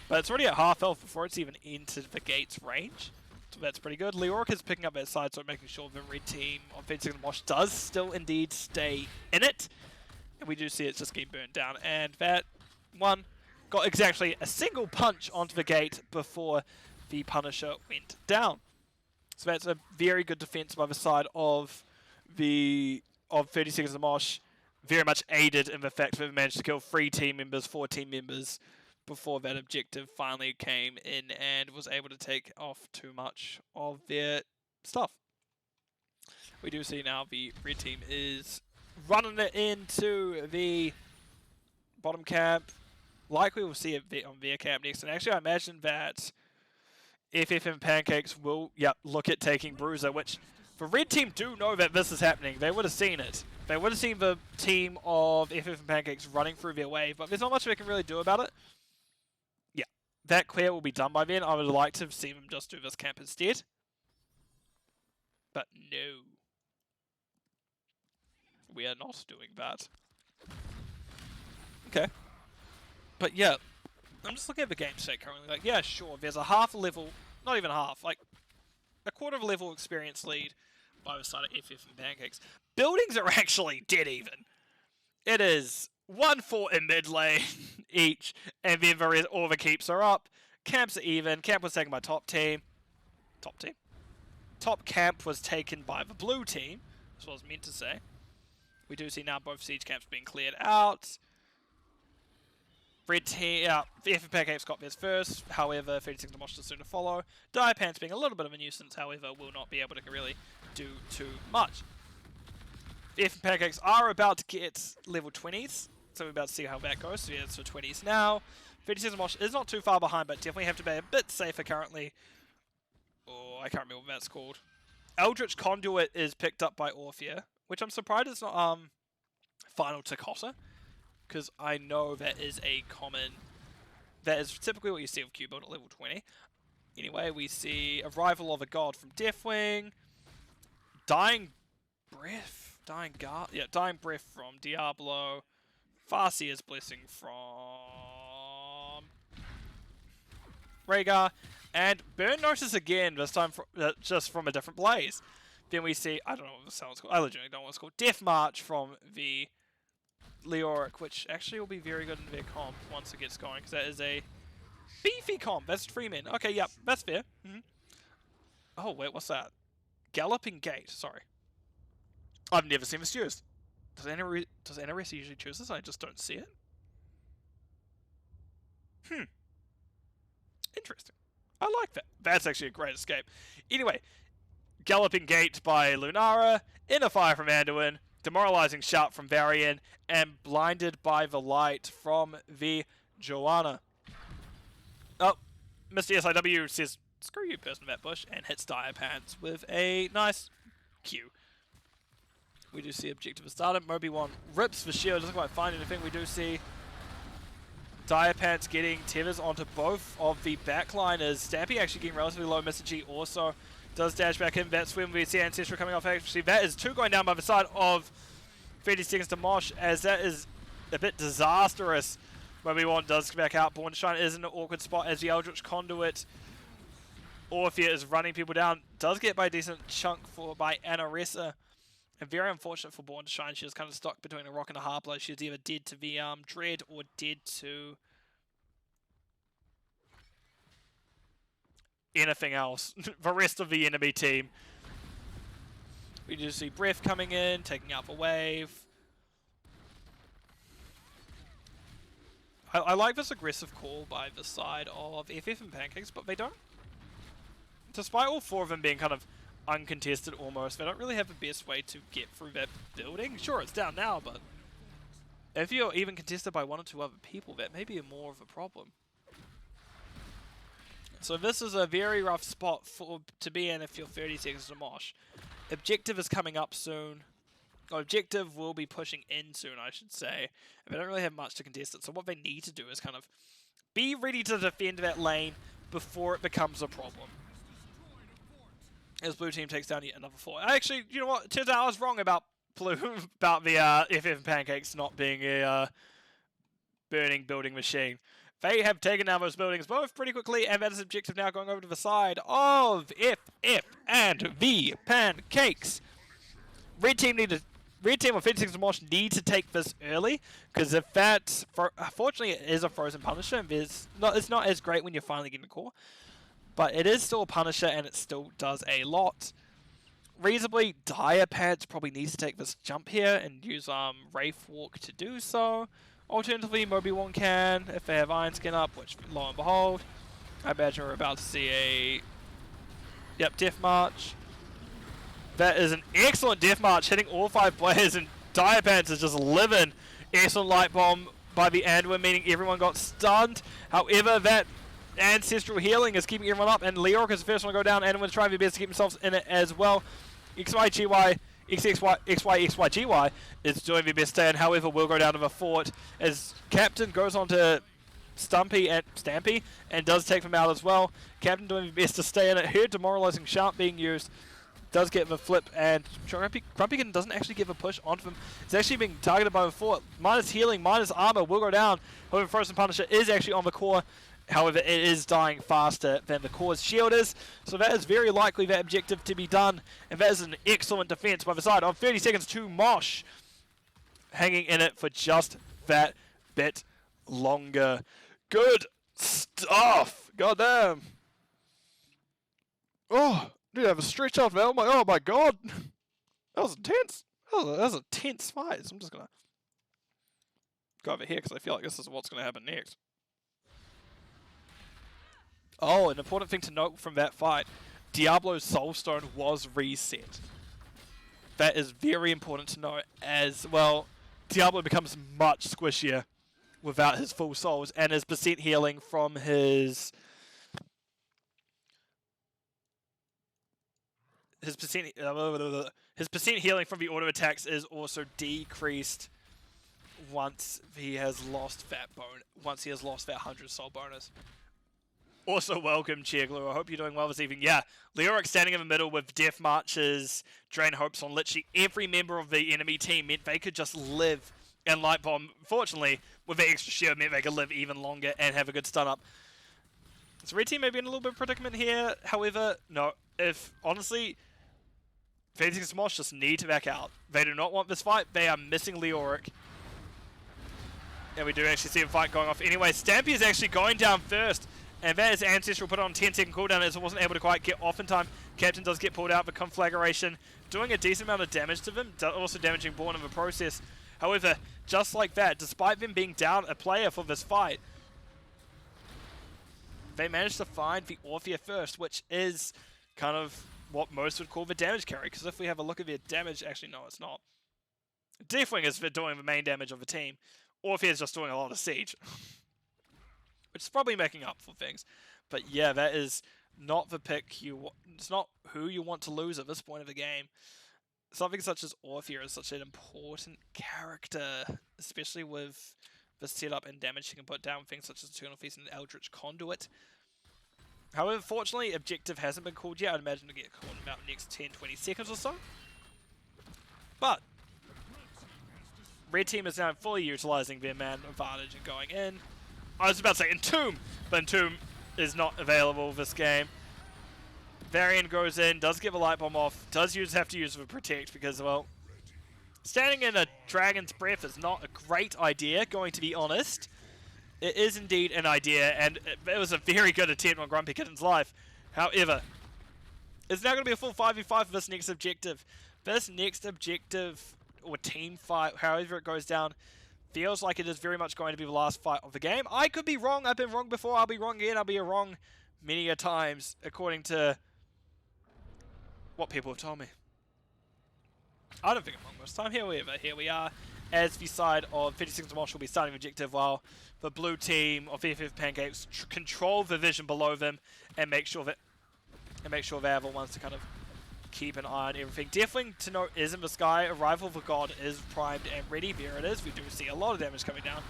But it's already at half health before it's even into the gate's range. So that's pretty good. Leoric is picking up that side, so making sure the red team on 56 Mosh does still indeed stay in it. And we do see it's just getting burnt down. And that one got exactly a single punch onto the gate before the Punisher went down. So that's a very good defense by the side of 36 Mosh. Very much aided in the fact that we managed to kill 4 team members before that objective finally came in and was able to take off too much of their stuff. We do see now the red team is running it into the bottom camp. Likely we'll see it on Via camp next. And actually I imagine that FF and Pancakes will look at taking Bruiser, which the red team do know that this is happening. They would have seen it. They would have seen the team of FF and Pancakes running through their wave, but there's not much they can really do about it. Yeah, that clear will be done by then. I would like to see them just do this camp instead. But no. We are not doing that. Okay. But yeah, I'm just looking at the game state currently. Like, yeah, sure, there's a half level, not even half, like a quarter of a level experience lead by the side of FF and Pancakes. Buildings are actually dead even. It is 1-4 in mid lane each, and then all the keeps are up. Camps are even. Camp was taken by top team. Top team? Top camp was taken by the blue team. That's what I was meant to say. We do see now both siege camps being cleared out. Red team, the FF Pancakes got theirs first, however, 36 to Mosh is soon to follow. Diapants being a little bit of a nuisance, however, will not be able to really do too much. The FF Pancakes are about to get level 20s, so we're about to see how that goes. So yeah, it's for 20s now. 36 to Mosh is not too far behind, but definitely have to be a bit safer currently. Oh, I can't remember what that's called. Eldritch Conduit is picked up by Orphea, which I'm surprised it's not final to Cotter. Because I know that is a common... That is typically what you see with Q-Build at level 20. Anyway, we see Arrival of a God from Deathwing. Dying Breath? Dying Breath from Diablo. Farseer's Blessing from... Rhaegar. And Burn Notice again, this time just from a different blaze. Then we see... I don't know what this sounds called. I legitimately don't know what it's called. Death March from the... Leoric, which actually will be very good in their comp once it gets going, because that is a beefy comp. That's 3 men. Okay, yep, that's fair. Oh, wait, what's that? Galloping Gate, sorry. I've never seen this used. Does NRS usually choose this? I just don't see it. Interesting. I like that. That's actually a great escape. Anyway, Galloping Gate by Lunara, Inner Fire from Anduin, Demoralizing Shout from Varian, and Blinded by the Light from the Joanna. Oh, Mr. SIW says, screw you, person of that bush, and hits Diapants with a nice Q. We do see Objective has started. Moby1 rips the shield, doesn't quite find anything. We do see Diapants getting tethers onto both of the backliners. Stampy actually getting relatively low. Mr. G also does dash back in. That's when we see Ancestral coming off. Actually, that is 2 going down by the side of 30 seconds to Mosh, as that is a bit disastrous. Moby1 does come back out. Born to Shine is in an awkward spot as the Eldritch Conduit. Orphea is running people down. Does get by a decent chunk by Anaressa. And very unfortunate for Born to Shine. She was kind of stuck between a rock and a hard place. She was either dead to the Dread or dead to anything else. The rest of the enemy team. We do see Breath coming in, taking out the wave. I like this aggressive call by the side of FF and Pancakes, but they don't. Despite all 4 of them being kind of uncontested almost, they don't really have the best way to get through that building. Sure, it's down now, but if you're even contested by 1 or 2 other people, that may be more of a problem. So this is a very rough spot to be in if you're 30 seconds to Mosh. Objective is coming up soon. Objective will be pushing in soon, I should say. And they don't really have much to contest it. So what they need to do is kind of be ready to defend that lane before it becomes a problem. As blue team takes down yet another 4. Actually, you know what? Turns out I was wrong about blue, about the FF and Pancakes not being a burning building machine. They have taken down those buildings both pretty quickly, and that is Objective now going over to the side of FF and the Pancakes. Red team or 56 Mosh need to take this early, because if that, unfortunately, it is a frozen Punisher, and it's not as great when you're finally getting the core, but it is still a Punisher, and it still does a lot. Reasonably, Diapants probably needs to take this jump here and use Wraith Walk to do so. Alternatively, Moby1 can, if they have Iron Skin up, which, lo and behold, I imagine we're about to see a... Yep, Death March. That is an excellent Death March, hitting all 5 players, and Diapants is just living. Excellent Light Bomb by the Anduin, meaning everyone got stunned. However, that ancestral healing is keeping everyone up, and Leoric is the first one to go down. Anduin's trying their best to keep themselves in it as well. XYGY, XXY, is doing their best to stay in. However, will go down to the fort as Captain goes on to Stampy and does take them out as well. Captain doing their best to stay in it. Her demoralizing sharp being used. Does get the flip, and Grumpykin doesn't actually give a push onto him. It's actually being targeted by the fort. Minus healing, minus armor will go down. However, Frozen Punisher is actually on the core. However, it is dying faster than the core's shield is. So that is very likely that objective to be done. And that is an excellent defense by the side of 30 seconds to Mosh. Hanging in it for just that bit longer. Good stuff. Goddamn. Oh. Dude, I have a stretch out, man. Oh my god. That was intense. That was a tense fight. So I'm just going to go over here because I feel like this is what's going to happen next. Oh, an important thing to note from that fight. Diablo's Soulstone was reset. That is very important to note as, well, Diablo becomes much squishier without his full souls, and his percent healing from his percent healing from the auto attacks is also decreased once he has lost that 100 soul bonus. Also, welcome, Cheerglue. I hope you're doing well this evening. Yeah, Leoric standing in the middle with Death March's Drain Hopes on literally every member of the enemy team meant they could just live, and Light Bomb, fortunately, with the extra shield, meant they could live even longer and have a good stun up. So Red Team may be in a little bit of predicament here. However, no, honestly, Pancakes and Mosh just need to back out. They do not want this fight. They are missing Leoric. And we do actually see a fight going off anyway. Stampy is actually going down first. And that is Ancestral put on 10-second cooldown as it wasn't able to quite get off in time. Captain does get pulled out, but Conflagration doing a decent amount of damage to them. Also damaging Born in the process. However, just like that, despite them being down a player for this fight, they managed to find the Orphea first, which is kind of what most would call the damage carry, because if we have a look at their damage, actually no, it's not. Deathwing is doing the main damage of the team. Orphea is just doing a lot of siege, which is probably making up for things. But yeah, that is not the pick it's not who you want to lose at this point of the game. Something such as Orphea is such an important character, especially with the setup and damage she can put down, things such as Eternal Feast and Eldritch Conduit. However, fortunately, objective hasn't been called yet. I'd imagine to get called in about the next 10-20 seconds or so. But Red Team is now fully utilising their man advantage and going in. I was about to say Entomb, but Entomb is not available this game. Varian goes in, does give a Light Bomb off, does have to use the Protect because, well, standing in a Dragon's Breath is not a great idea, going to be honest. It is indeed an idea, and it was a very good attempt on Grumpy Kitten's life. However, it's now going to be a full 5v5 for this next objective. This next objective, or team fight, however it goes down, feels like it is very much going to be the last fight of the game. I could be wrong. I've been wrong before. I'll be wrong again. I'll be wrong many a times, according to what people have told me. I don't think I'm wrong this time. Here we are. As the side of 56 Mosh will be starting the objective, while the blue team of FF Pancakes control the vision below them and make sure they have the ones to kind of keep an eye on everything. Deathwing, to note, is in the sky. Arrival of the God is primed and ready. There it is. We do see a lot of damage coming down.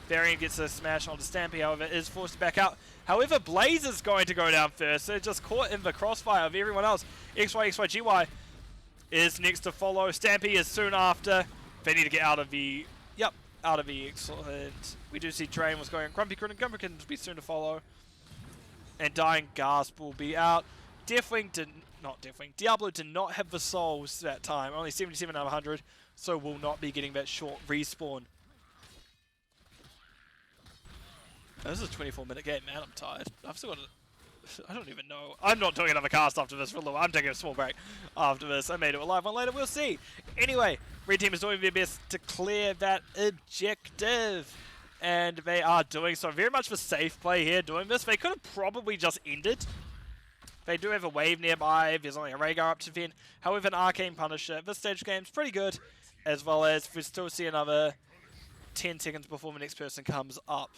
Varian gets a smash onto Stampy, however, is forced to back out. However, Blaze is going to go down first, so just caught in the crossfire of everyone else. XYXYGY is next to follow. Stampy is soon after. They need to get out of the... Yep, out of the... Excellent. We do see Drain was going. Grumpy Kitten will be soon to follow. And Dying Gasp will be out. Diablo did not have the souls that time. Only 77 out of 100. So will not be getting that short respawn. This is a 24-minute game, man. I'm tired. I've still got I don't even know. I'm not doing another cast after this for a little while. I'm taking a small break after this. I may do a live one later. We'll see. Anyway, Red Team is doing their best to clear that objective. And they are doing so. Very much for safe play here doing this. They could have probably just ended. They do have a wave nearby. There's only a Rhaegar up to Ven. However, an Arcane Punisher at this stage of the game is pretty good. As well as we still see another 10 seconds before the next person comes up.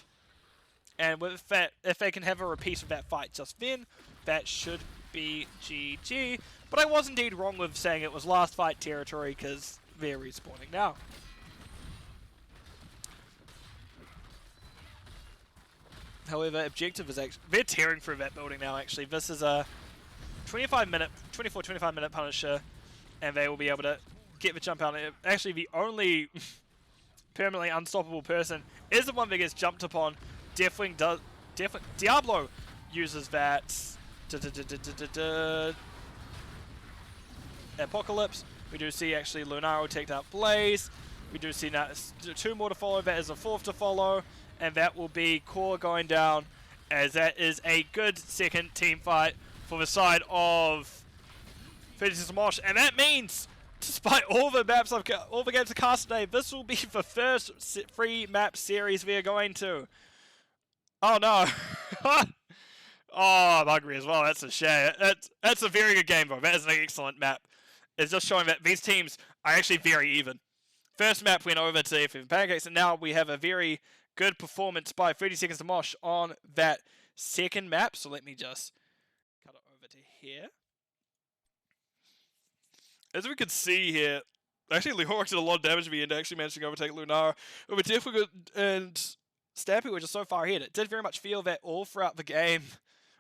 And with that, if they can have a repeat of that fight just then, that should be GG. But I was indeed wrong with saying it was last fight territory, because they're respawning now. However, objective is actually... They're tearing through that building now, actually. This is a 25 minute Punisher, and they will be able to get the jump out. Actually, the only permanently unstoppable person is the one that gets jumped upon. Definitely Diablo uses that. Apocalypse. We do see actually Lunaro take out Blaze. We do see now 2 more to follow. That is a 4th to follow. And that will be Core going down, as that is a good second team fight for the side of Mosh. And that means, despite all the games I've cast today, this will be the first free map series we are going to. Oh no. Oh, I'm hungry as well. That's a shame. That's a very good game, though. That is an excellent map. It's just showing that these teams are actually very even. First map went over to FF Pancakes, and now we have a very good performance by 30 Seconds to Mosh on that second map. So let me just cut it over to here. As we can see here, actually Leoric did a lot of damage to me and actually managed to overtake Lunara. It was difficult, and Stampy were just so far ahead. It did very much feel that all throughout the game,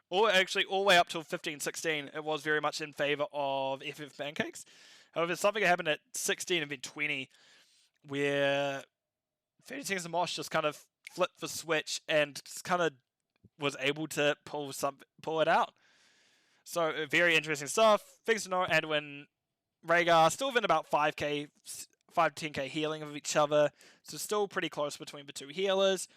or actually all the way up till 15-16, it was very much in favor of FF Pancakes. However, something happened at 16 and then 20, where 30 Seconds to Mosh just kind of flipped the switch and just kind of was able to pull it out. So very interesting stuff. Things to know. And when Rhaegar still within about 5 to 10k healing of each other, so still pretty close between the two healers.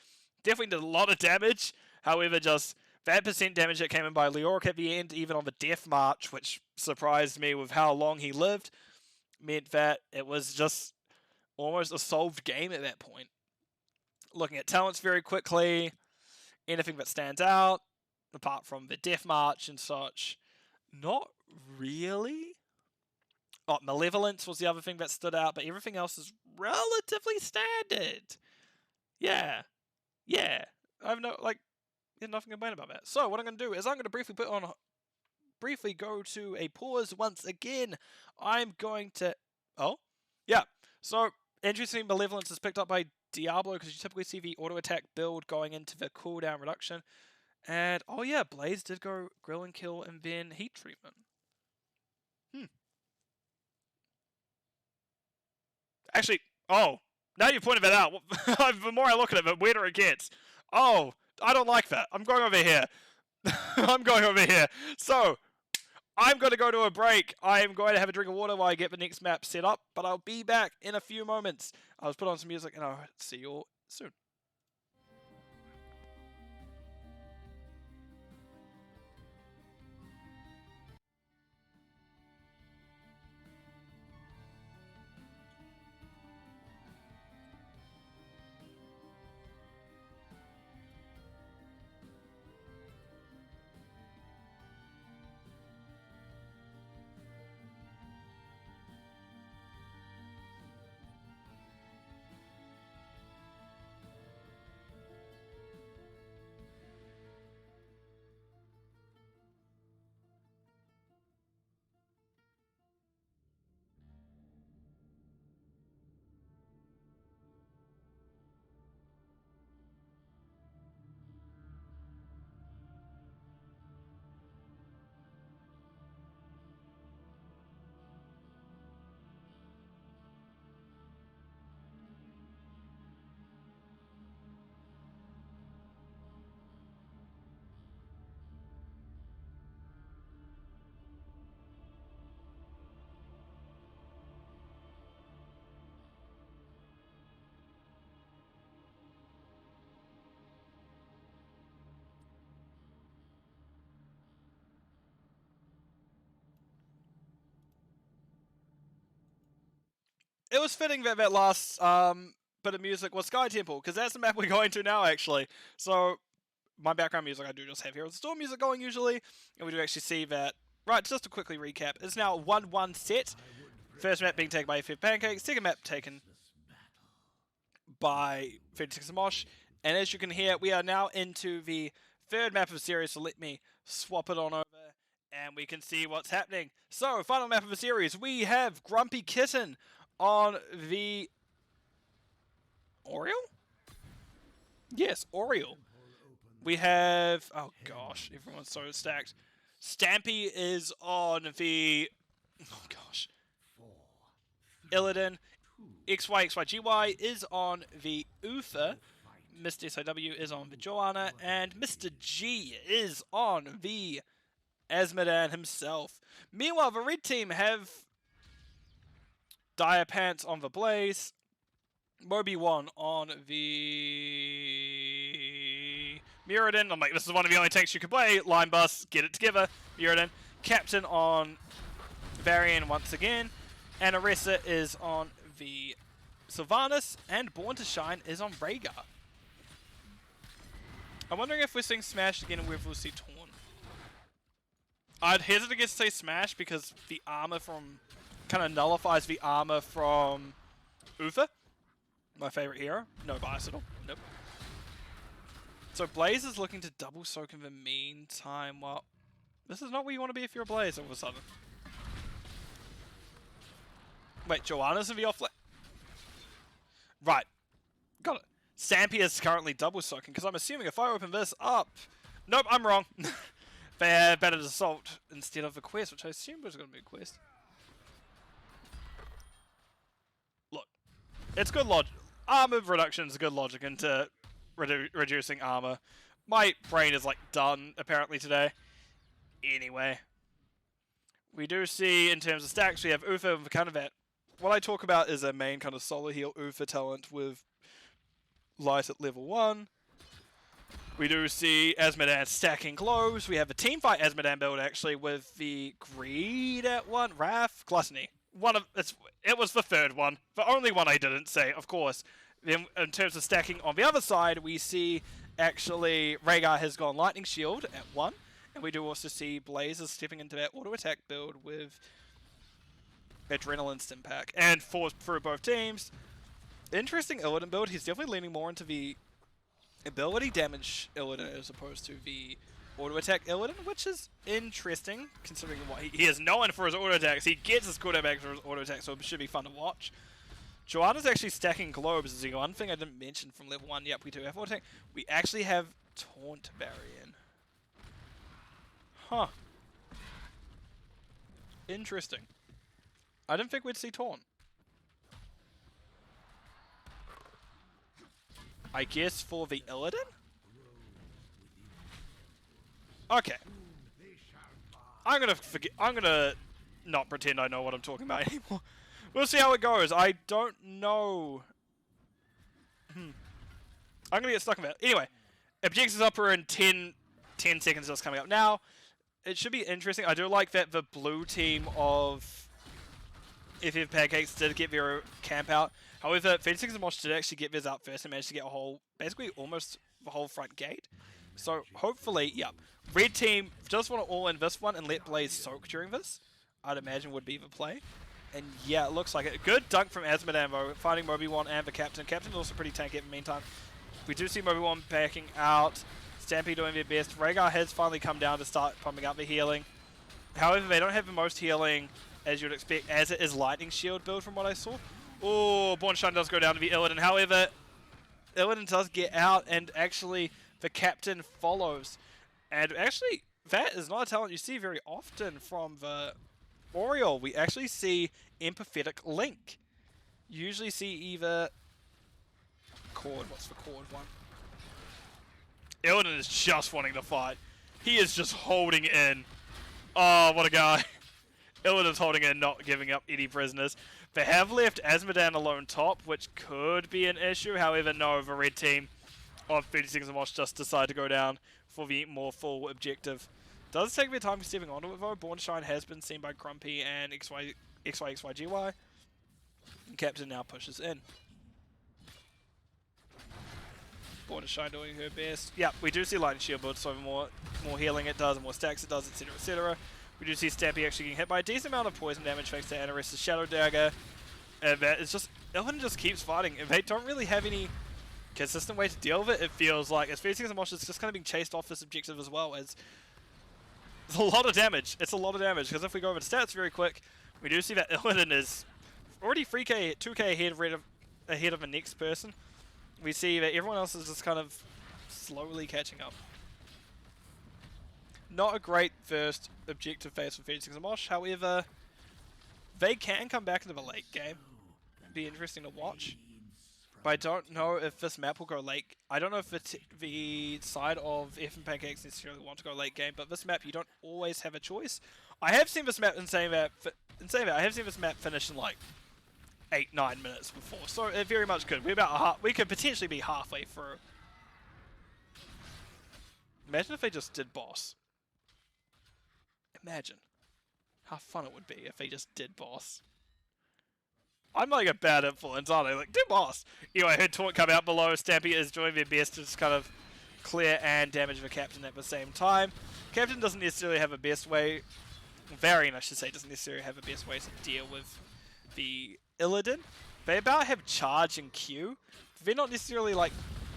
Definitely did a lot of damage. However, just that percent damage that came in by Leoric at the end, even on the death march, which surprised me with how long he lived, meant that it was just almost a solved game at that point. Looking at talents very quickly, anything that stands out, apart from the death march and such, not really. Oh, Malevolence was the other thing that stood out, but everything else is relatively standard. Yeah. I have there's nothing to complain about that. So what I'm going to do is I'm going to briefly go to a pause once again. I'm going to... Oh? Yeah. So, interesting, Malevolence is picked up by Diablo, because you typically see the auto attack build going into the cooldown reduction. And, oh yeah, Blaze did go grill and kill and then heat treatment. Actually, oh, now you've pointed that out. The more I look at it, the weirder it gets. Oh, I don't like that. I'm going over here. I'm going over here. So, I'm going to go to a break. I'm going to have a drink of water while I get the next map set up, but I'll be back in a few moments. I'll put on some music and I'll see you all soon. It was fitting that that last bit of music was Sky Temple, because that's the map we're going to now, actually. So, my background music I do just have here is Storm music going usually, and we do actually see that. Right, just to quickly recap, it's now a 1-1 set. First map being taken by FF Pancakes, second map taken by 56 and Mosh. And as you can hear, we are now into the third map of the series, so let me swap it on over and we can see what's happening. So, final map of the series, we have Grumpy Kitten on the Oriole? Yes, Oriole. We have, oh gosh, everyone's so stacked. Stampy is on the, oh gosh, Illidan. XYXYGY is on the Uther. Mr. SIW is on the Joanna. And Mr. G is on the Azmodan himself. Meanwhile, the red team have Dire Pants on the Blaze. Moby1 on the Muradin. I'm like, this is one of the only tanks you can play. Line Bus, get it together. Muradin. Captain on Varian once again. And Aressa is on the Sylvanas. And Born to Shine is on Rhaegar. I'm wondering if we're seeing Smash again and whether we'll see Torn. I'd hesitate to say Smash because the armor from... kind of nullifies the armor from Uther. My favorite hero. No bias at all. Nope. So Blaze is looking to double soak in the meantime. Well, this is not where you want to be if you're a Blaze all of a sudden. Wait, Joanna's in the offlane. Right. Got it. Stampy is currently double soaking because I'm assuming if I open this up... Nope, I'm wrong. They had better assault instead of a quest, which I assumed was going to be a quest. Look, it's good logic. Armor reduction is good logic into reducing armor. My brain is like done apparently today. Anyway, we do see in terms of stacks we have Uther with kind of that. What I talk about is a main kind of solo heal Uther talent with light at level 1. We do see Azmodan stacking globes. We have a teamfight Azmodan build actually with the Greed at 1, Wrath, Gluttony. It was the third one. The only one I didn't say, of course. Then in terms of stacking on the other side, we see actually Rhaegar has gone Lightning Shield at 1. And we do also see Blaze is stepping into that auto attack build with Adrenaline Stim Pack. And through both teams, interesting Illidan build. He's definitely leaning more into the ability damage Illidan as opposed to the auto attack Illidan, which is interesting considering what he is known for his auto attacks. He gets his cooldown back for his auto attack, so it should be fun to watch. Joanna's actually stacking globes is the one thing I didn't mention from level 1. Yep, we do have auto attack. We actually have Taunt Varian. Huh. Interesting. I didn't think we'd see Taunt. I guess for the Illidan? Okay. I'm gonna not pretend I know what I'm talking about anymore. We'll see how it goes. I don't know. I'm gonna get stuck in that. Anyway, objectives upper in 10 seconds just coming up now. It should be interesting. I do like that the blue team of FF Pancakes did get their camp out. However, 56 and Mosh did actually get theirs out first and managed to get a whole, basically almost the whole front gate. So hopefully, yep. Red team just want to all in this one and let Blaze soak during this. I'd imagine would be the play. And yeah, it looks like it. Good dunk from Azmodan though, finding Moby1 and the Captain. Captain's also pretty tanky in the meantime. We do see Moby1 backing out. Stampy doing their best. Rhaegar has finally come down to start pumping up the healing. However, they don't have the most healing as you'd expect, as it is Lightning Shield build from what I saw. Oh, Born Shine does go down to the Illidan. However, Illidan does get out and actually the Captain follows. And actually, that is not a talent you see very often from the Oriole. We actually see Empathetic Link. You usually see either Cord. What's the Cord one? Illidan is just wanting to fight. He is just holding in. Oh, what a guy. Illidan's holding in, not giving up any prisoners. They have left Azmodan alone top, which could be an issue. However, no, the red team of 36 and Mosh just decide to go down for the more full objective. Does take a bit of time stepping onto it though. Born Shine has been seen by Grumpy and XYXYGY. And Captain now pushes in. Born Shine doing her best. Yep, we do see Lightning Shield build, so the more healing it does, the more stacks it does, etc, etc. We do see Stampy actually getting hit by a decent amount of poison damage thanks to Anaressa's Shadow Dagger. And that it's just, Illidan just keeps fighting. And they don't really have any consistent way to deal with it, it feels like. As Pancakes and Mosh is just kind of being chased off this objective as well, as it's a lot of damage. It's a lot of damage, because if we go over the stats very quick, we do see that Illidan is already 3k, 2k ahead of the next person. We see that everyone else is just kind of slowly catching up. Not a great first objective phase for Pancakes and Mosh, however, they can come back into the late game. Be interesting to watch. But I don't know if this map will go late. I don't know if the side of F and Pancakes necessarily want to go late game, but this map you don't always have a choice. I have seen this map I have seen this map finish in like 8-9 minutes before, so it very much could. We could potentially be halfway through. Imagine if they just did boss. Imagine how fun it would be if they just did boss. I'm like a bad influence, aren't I? Like, do boss! Anyway, I heard Taunt come out below. Stampy is doing their best to just kind of clear and damage the Captain at the same time. Captain doesn't necessarily have a best way, Varian I should say, doesn't necessarily have a best way to deal with the Illidan. They about have charge and Q. They're not necessarily like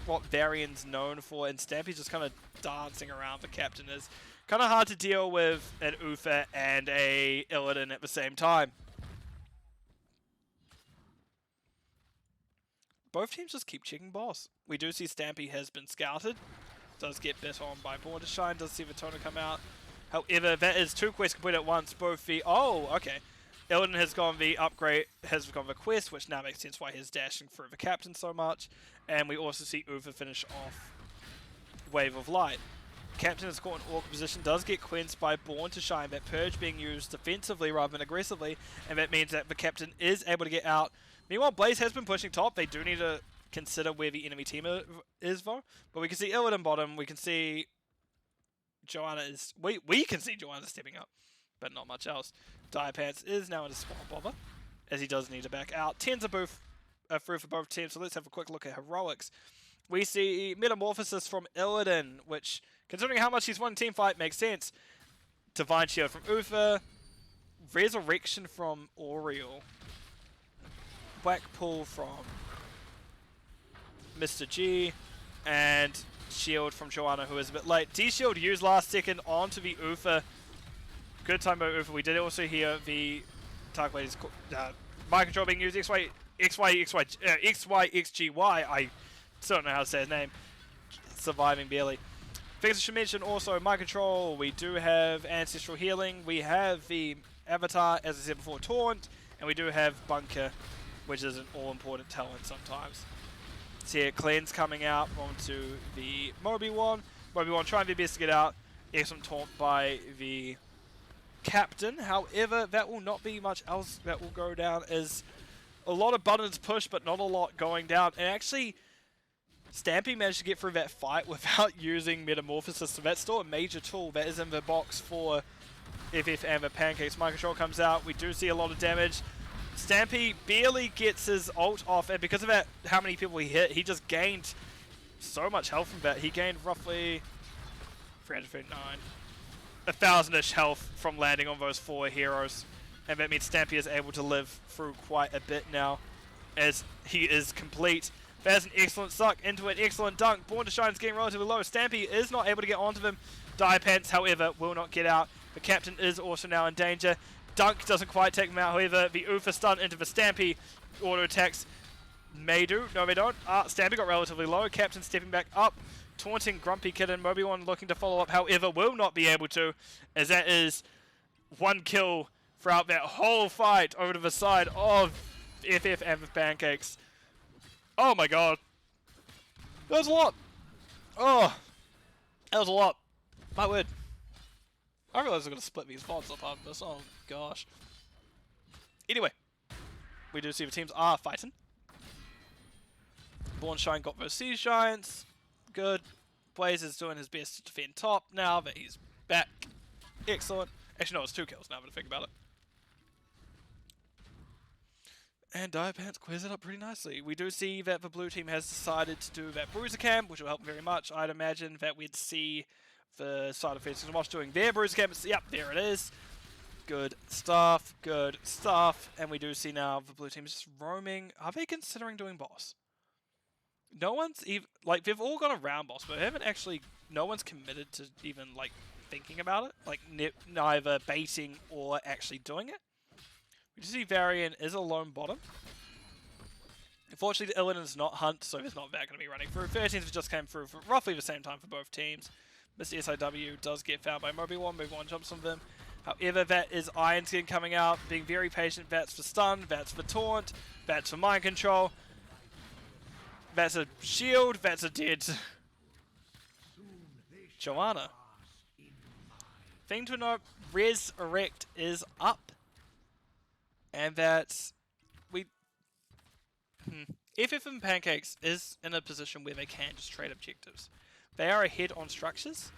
what Varian's known for, and Stampy's just kind of dancing around the Captain is kind of hard to deal with an Ufa and a Illidan at the same time. Both teams just keep checking boss. We do see Stampy has been scouted. Does get bit on by Born to Shine. Does see Vitona come out. However, that is 2 quests complete at once. Both the... Oh, okay. Illidan has gone the upgrade, has gone the quest, which now makes sense why he's dashing through the Captain so much. And we also see Uva finish off Wave of Light. Captain is caught in awkward position, does get quenched by Born to Shine. That Purge being used defensively rather than aggressively. And that means that the Captain is able to get out. Meanwhile, Blaze has been pushing top. They do need to consider where the enemy team is, though. But we can see Illidan bottom. We can see Joanna is... We can see Joanna stepping up, but not much else. Diapants is now in a spot bother, as he does need to back out. 10s are through for both teams, so let's have a quick look at heroics. We see Metamorphosis from Illidan, which, considering how much he's won team fight, makes sense. Divine Shield from Ufa. Resurrection from Oriel. Blackpool from Mr. G, and Shield from Joanna, who is a bit late. D-Shield used last second onto the Ufa. Good time by Ufa. We did also hear the Target Lady's mind control being used. XY, XGY. I still don't know how to say his name. Surviving barely. Things I should mention also, mind control. We do have Ancestral Healing. We have the Avatar, as I said before, Taunt, and we do have Bunker, which is an all-important talent sometimes. So here, Cleanse coming out onto the Moby-Wan. Moby-Wan trying their best to get out. Excellent taunt by the Captain. However, that will not be much else that will go down, as a lot of buttons push, but not a lot going down. And actually, Stampy managed to get through that fight without using Metamorphosis, so that's still a major tool that is in the box for FF and the Pancakes. Mind Control comes out. We do see a lot of damage. Stampy barely gets his ult off, and because of that, how many people he hit, he just gained so much health from that. He gained roughly 339, 1,000-ish health from landing on those 4 heroes, and that means Stampy is able to live through quite a bit now, as he is complete. That's an excellent suck into an excellent dunk. Born to Shine's getting relatively low. Stampy is not able to get onto them. Diapants, however, will not get out. The Captain is also now in danger. Dunk doesn't quite take him out, however, the Ufa stun into the Stampy. Auto attacks may do. No, they don't. Stampy got relatively low. Captain stepping back up, taunting Grumpy Kitten. Moby-Wan looking to follow up, however, will not be able to, as that is 1 kill throughout that whole fight over to the side of FF and the Pancakes. Oh my god. That was a lot. Oh, that was a lot. My word. I realized I was going to split these VODs up after this. Oh, gosh. Anyway, we do see the teams are fighting. Born Shine got those Sea Giants. Good. Blaze is doing his best to defend top now that he's back. Excellent. Actually, no, it's 2 kills now that I think about it. And Diapants clears it up pretty nicely. We do see that the blue team has decided to do that Bruiser Cam, which will help very much. I'd imagine that we'd see the side of Pancakes and Mosh doing their Bruiser Cam. Yep, there it is. Good stuff, good stuff. And we do see now the blue team is just roaming. Are they considering doing boss? No one's even, like, they've all gone around boss, but they haven't actually, no one's committed to even, like, thinking about it. Like, neither baiting or actually doing it. We just see Varian is a lone bottom. Unfortunately, the Illidan's not Hunt, so there's not that going to be running through. 13th just came through for roughly the same time for both teams. Mr. SIW does get found by Moby1. Moby1 jumps on them. However, that is Iron Skin coming out, being very patient. That's for stun, that's for taunt, that's for mind control. That's a shield, that's a dead Joanna. Thing to note, Resurrect is up. And that's... FF and Pancakes is in a position where they can just trade objectives. They are ahead on structures.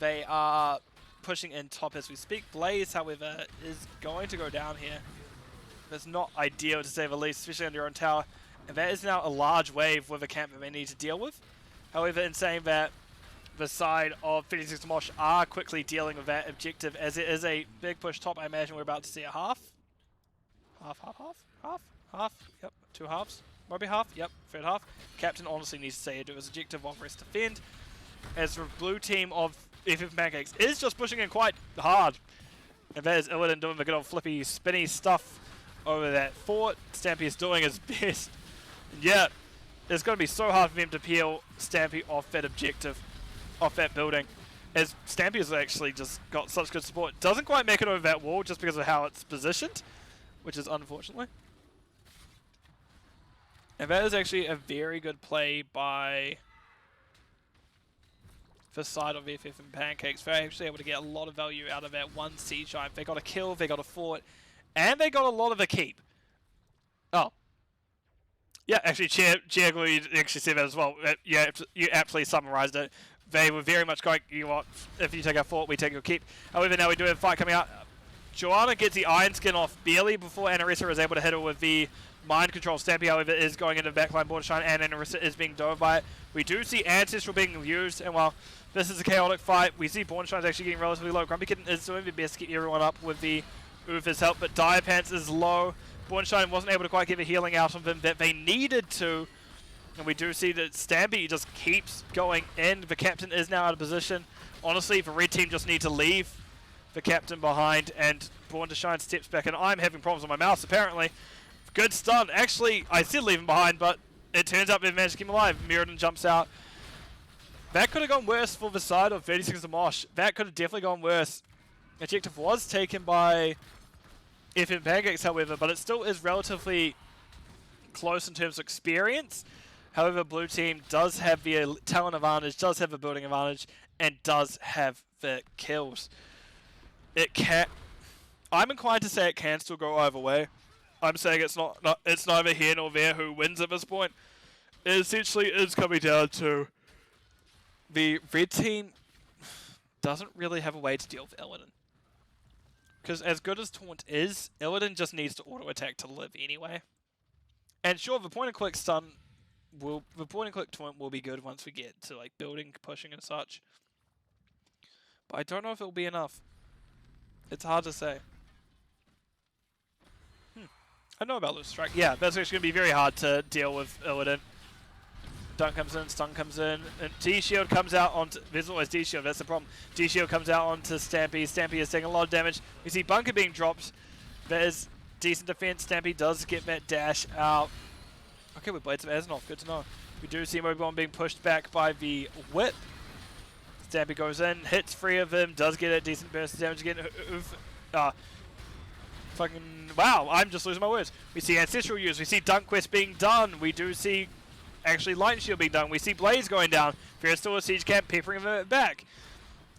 They are pushing in top as we speak. Blaze, however, is going to go down here. That's not ideal to say the least, especially on your own tower. And that is now a large wave with a camp that they need to deal with. However, in saying that, the side of 56 Mosh are quickly dealing with that objective as it is a big push top. I imagine we're about to see a half. Half. Yep, 2 halves. Maybe half. Yep, 3rd half. Captain honestly needs to say do his objective while rest defend. As the blue team of FF Pancakes is just pushing in quite hard. And that is Illidan doing the good old flippy, spinny stuff over that fort. Stampy is doing his best. And yet, it's going to be so hard for them to peel Stampy off that objective, off that building. As Stampy has actually just got such good support. Doesn't quite make it over that wall just because of how it's positioned, which is unfortunately. And that is actually a very good play by the side of FF and Pancakes. They're actually able to get a lot of value out of that one siege giant. They got a kill, they got a fort, and they got a lot of a keep. Oh. Yeah, actually, Chiago actually said that as well. Yeah, you aptly summarized it. They were very much going, you know what, if you take our fort, we take your keep. However, now we do have a fight coming out. Joanna gets the Iron Skin off barely before Anarissa is able to hit her with the mind control. Stampy, however, is going into the backline Bordershine, and Anarissa is being dove by it. We do see Ancestral being used, and while this is a chaotic fight, we see Bordershine's actually getting relatively low. Grumpy Kitten is doing the best to keep everyone up with the Ufa's help, but Dire Pants is low. Bordershine wasn't able to quite get the healing out of him that they needed to. And we do see that Stampy just keeps going in. The captain is now out of position. Honestly, the red team just need to leave the captain behind, and Bordershine steps back, and I'm having problems with my mouse apparently. Good stun. Actually, I said leave him behind, but it turns out they've managed to keep him alive. Mirrodin jumps out. That could have gone worse for the side of 36 of Mosh. That could have definitely gone worse. Objective was taken by FM Pancakes, however, but it still is relatively close in terms of experience. However, blue team does have the talent advantage, does have the building advantage, and does have the kills. It can. I'm inclined to say it can still go either way. I'm saying it's it's neither here nor there who wins at this point. It essentially is coming down to the red team doesn't really have a way to deal with Illidan. Because as good as Taunt is, Illidan just needs to auto-attack to live anyway. And sure, the point-and-click stun the point-and-click taunt will be good once we get to like building, pushing and such. But I don't know if it'll be enough. It's hard to say. I know about Loose Strike. Yeah, that's actually going to be very hard to deal with Illidan. Dunk comes in, stun comes in, and D-Shield comes out onto... There's always D-Shield, that's the problem. D-Shield comes out onto Stampy. Stampy is taking a lot of damage. We see Bunker being dropped. That is decent defense. Stampy does get that dash out. Okay, we Blades of Aznov. Good to know. We do see Moby1 being pushed back by the Whip. Stampy goes in, hits 3 of them, does get a decent burst of damage again. Fucking... Wow, I'm just losing my words. We see Ancestral use. We see Dunk Quest being done. We do see... Actually, Light Shield being done. We see Blaze going down. Fear's still a siege camp, peppering them back.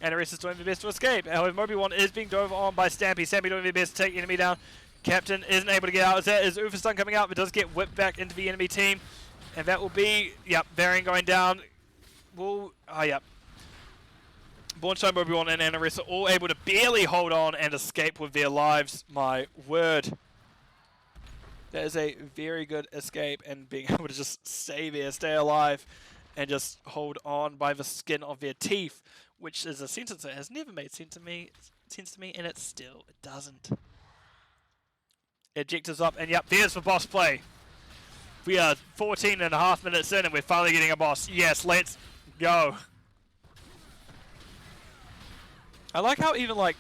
And Arrest is doing their best to escape. However, Moby1 is being dove on by Stampy. Stampy doing their best to take the enemy down. Captain isn't able to get out. As that is Ufa coming out, but does get whipped back into the enemy team. And that will be, yep, Varian going down. Yep. Bornstein, Moby1 and Anarissa all able to barely hold on and escape with their lives. My word. That is a very good escape, and being able to just stay there, stay alive, and just hold on by the skin of their teeth, which is a sentence that has never made sense to me. It's sense to me, and it doesn't. Ejector's up, and yep, there's the boss play. We are 14.5 minutes in, and we're finally getting a boss. Yes, let's go. I like how even like,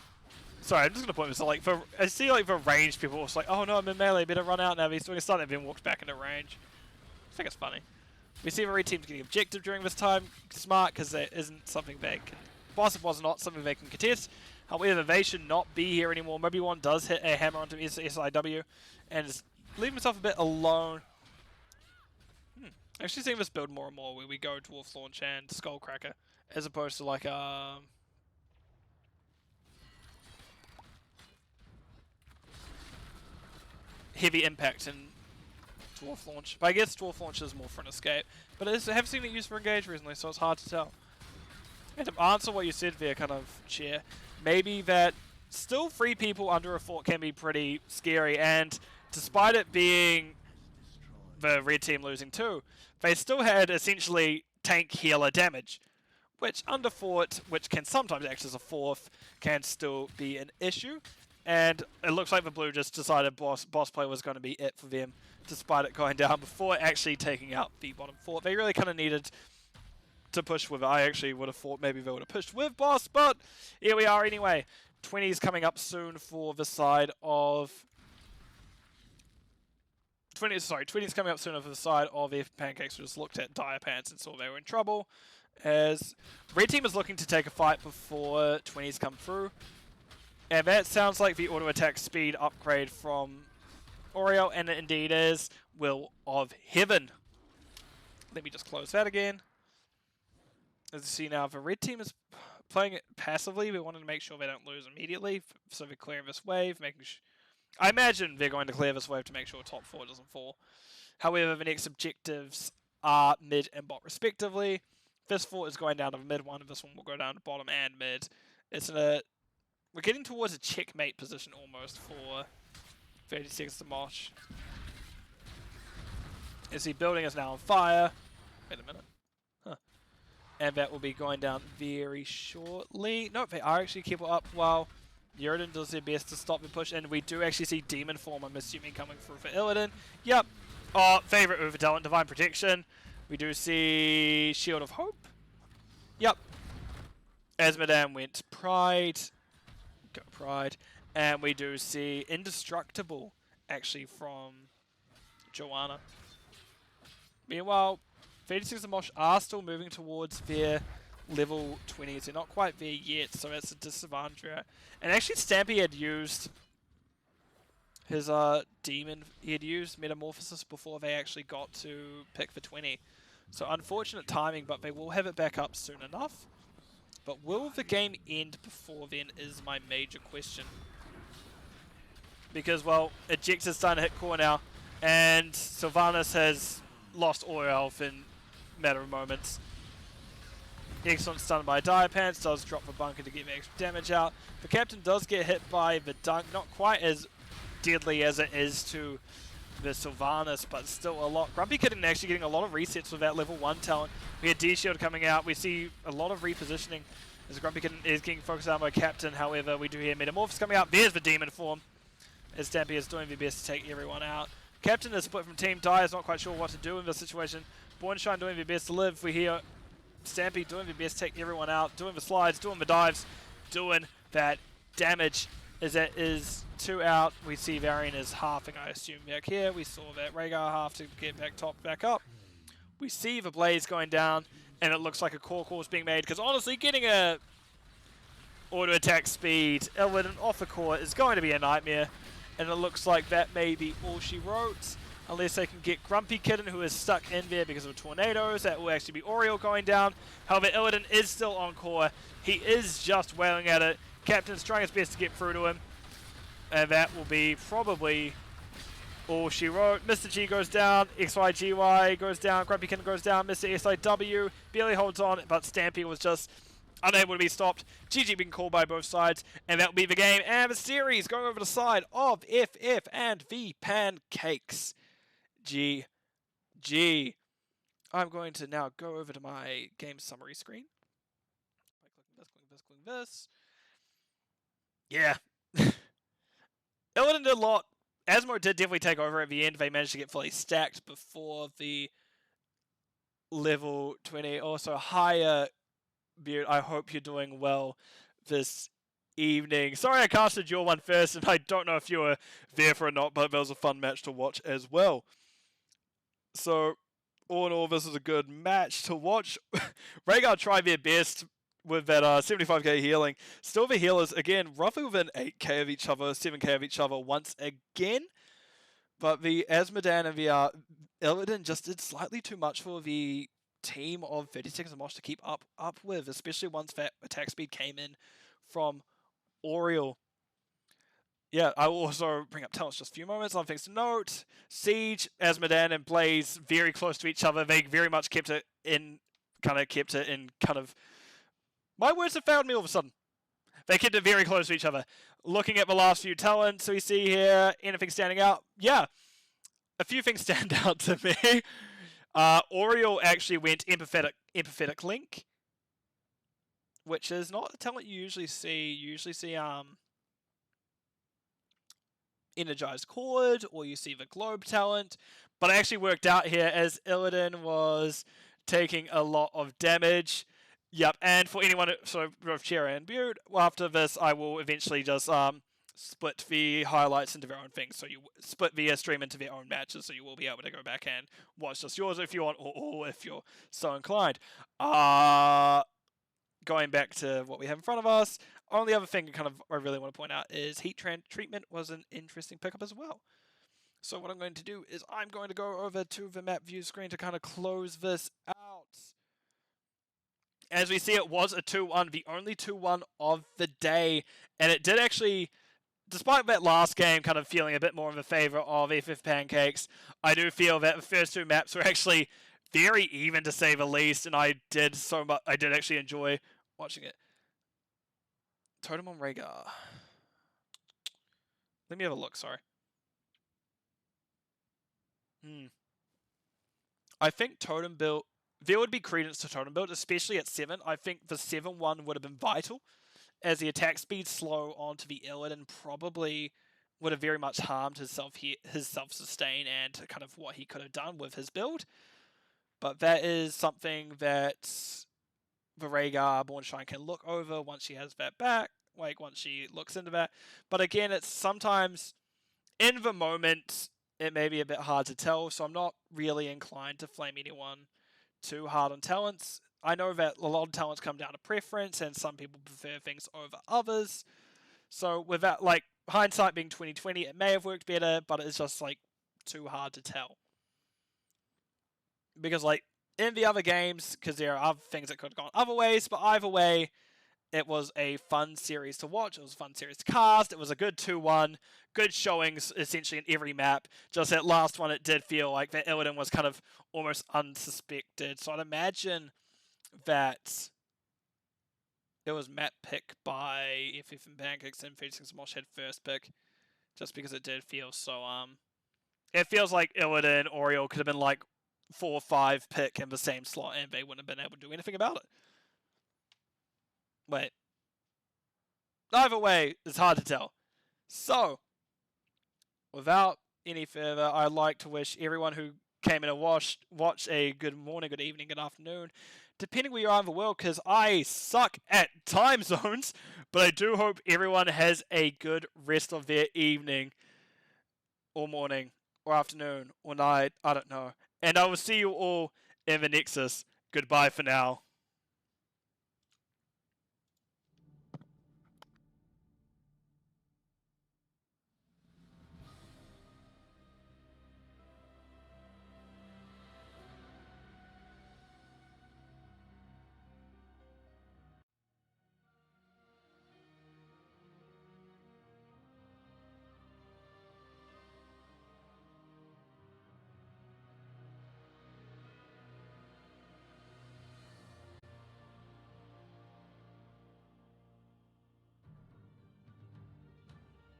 sorry, I'm just gonna point this out. Like, I see like for ranged people, it's like, oh no, I'm in melee, better run out now. He's doing a stun, and then walks back into range. I think it's funny. We see the red team's getting objective during this time. Smart, because there isn't something they can. Boss was not something they can contest. However, they should not be here anymore. Maybe one does hit a hammer onto SIW, and is leaving himself a bit alone. Actually seeing this build more and more where we go Dwarf Launch and Skullcracker, as opposed to like heavy impact and Dwarf Launch. But I guess Dwarf Launch is more for an escape. But I have seen it used for engage recently, so it's hard to tell. And to answer what you said there, kind of, Chair, maybe that still 3 people under a fort can be pretty scary, and despite it being the red team losing 2, they still had essentially tank healer damage, which under fort, which can sometimes act as a 4th, can still be an issue. And it looks like the blue just decided boss play was going to be it for them, despite it going down before actually taking out the bottom fort. They really kind of needed to push with it. I actually would have thought maybe they would have pushed with boss, but here we are anyway. 20's coming up soon for the side of 20's coming up soon over the side of if Pancakes just looked at Dire Pants and saw they were in trouble. As red team is looking to take a fight before 20's come through. And that sounds like the auto attack speed upgrade from Oreo, and it indeed is Will of Heaven. Let me just close that again. As you see now, the red team is playing it passively. We wanted to make sure they don't lose immediately, so they're clearing this wave, making sure. I imagine they're going to clear this wave to make sure top 4 doesn't fall. However, the next objectives are mid and bot respectively. This fort is going down to mid 1, and this one will go down to bottom and mid. We're getting towards a checkmate position almost for 30 seconds to Mosh. As the building is now on fire. Wait a minute. Huh. And that will be going down very shortly. Nope, they are actually keeping up while Illidan does their best to stop the push, and we do actually see Demon Form, I'm assuming, coming through for Illidan. Yep. Oh, favorite Uber Talent, Divine Protection. We do see Shield of Hope. Yep. As Madame went Pride. Go Pride. And we do see Indestructible, actually, from Joanna. Meanwhile, 36 and Mosh are still moving towards their level 20s. They're not quite there yet, so that's a disadvantage. And actually, Stampy had used his demon. He had used Metamorphosis before they actually got to pick for 20. So unfortunate timing, but they will have it back up soon enough. But will the game end before then is my major question. Because, well, Ejector's starting to hit core now, and Sylvanas has lost all health in a matter of moments. Excellent stun by Dire Pants, does drop the bunker to get extra damage out. The captain does get hit by the dunk, not quite as deadly as it is to the Sylvanas, but still a lot. Grumpy Kitten actually getting a lot of resets with that level 1 talent. We had D-Shield coming out, we see a lot of repositioning as Grumpy Kitten is getting focused on by Captain. However, we do hear Metamorphosis coming out. There's the Demon Form, as Stampy is doing their best to take everyone out. Captain is split from team. Dire is not quite sure what to do in this situation. Bornshine doing their best to live. We hear Stampy doing their best to take everyone out, doing the slides, doing the dives, doing that damage. As that is 2 out, we see Varian is halving, I assume, back here. We saw that Rhaegar half to get back top, back up. We see the Blaze going down, and it looks like a core course being made, because honestly, getting a auto attack speed Illidan off the core is going to be a nightmare. And it looks like that may be all she wrote. Unless they can get Grumpy Kitten, who is stuck in there because of tornadoes. That will actually be Oriole going down. However, Illidan is still on core. He is just wailing at it. Captain's trying his best to get through to him. And that will be probably all she wrote. Mr. G goes down. XYGY goes down. Grumpy Kitten goes down. Mr. SIW barely holds on, but Stampy was just unable to be stopped. GG being called by both sides, and that will be the game and the series going over the side of FF and the Pancakes. GG. I'm going to now go over to my game summary screen. By clicking this, clicking this, clicking this. Yeah. Illidan did a lot. Asmo did definitely take over at the end. They managed to get fully stacked before the level 20. Also, higher Beard. I hope you're doing well this evening. Sorry I casted your one first, and I don't know if you were there for it or not, but that was a fun match to watch as well. So, all in all, this is a good match to watch. Rhaegar tried their best with that 75k healing. Still the healers, again, roughly within 8k of each other, 7k of each other once again. But the Azmodan and the Illidan just did slightly too much for the team of 30 Seconds of Mosh to keep up with, especially once that attack speed came in from Oriel. Yeah, I will also bring up talents just a few moments. Other things to note: Siege, Azmodan, and Blaze very close to each other. They very much kept it in my words have failed me all of a sudden. They kept it very close to each other. Looking at the last few talents we see here, anything standing out? Yeah, a few things stand out to me. Oriel actually went empathetic link, which is not a talent you usually see. You usually see energized chord, or you see the globe talent, but it actually worked out here as Illidan was taking a lot of damage. Yep, and for anyone, so both Chera and Beard, after this I will eventually just split the highlights into their own things, so you split the stream into their own matches, so you will be able to go back and watch just yours if you want, or if you're so inclined. Going back to what we have in front of us, only other thing I really want to point out is heat treatment was an interesting pickup as well. So what I'm going to do is I'm going to go over to the map view screen to kind of close this out. As we see, it was a 2-1, the only 2-1 of the day, and it did actually, despite that last game kind of feeling a bit more in the favor of FF Pancakes, I do feel that the first two maps were actually very even, to say the least, and I did actually enjoy watching it. Totem on Rhaegar. Let me have a look, sorry. I think Totem build, there would be credence to Totem build, especially at 7. I think the 7-1 would have been vital, as the attack speed slow onto the Illidan probably would have very much harmed his self-sustain and kind of what he could have done with his build. But that is something that the Rhaegar Bornshine can look over once she has that back, like once she looks into that. But again, it's sometimes, in the moment, it may be a bit hard to tell, so I'm not really inclined to flame anyone too hard on talents. I know that a lot of talents come down to preference, and some people prefer things over others. So with that, like, hindsight being 2020, it may have worked better, but it's just, like, too hard to tell. Because, like, in the other games, because there are other things that could have gone other ways, but either way, it was a fun series to watch. It was a fun series to cast. It was a good 2-1. Good showings, essentially, in every map. Just that last one, it did feel like that Illidan was kind of almost unsuspected. So I'd imagine that it was map pick by FF and Pancakes, and 30 Seconds of Mosh had first pick. Just because it did feel so, it feels like Illidan, Oriel could have been like 4 or 5 pick in the same slot, and they wouldn't have been able to do anything about it. Wait. Either way, it's hard to tell. So, without any further, I'd like to wish everyone who came in and watch a good morning, good evening, good afternoon, depending where you are in the world, because I suck at time zones, but I do hope everyone has a good rest of their evening, or morning, or afternoon, or night, I don't know. And I will see you all in the Nexus. Goodbye for now.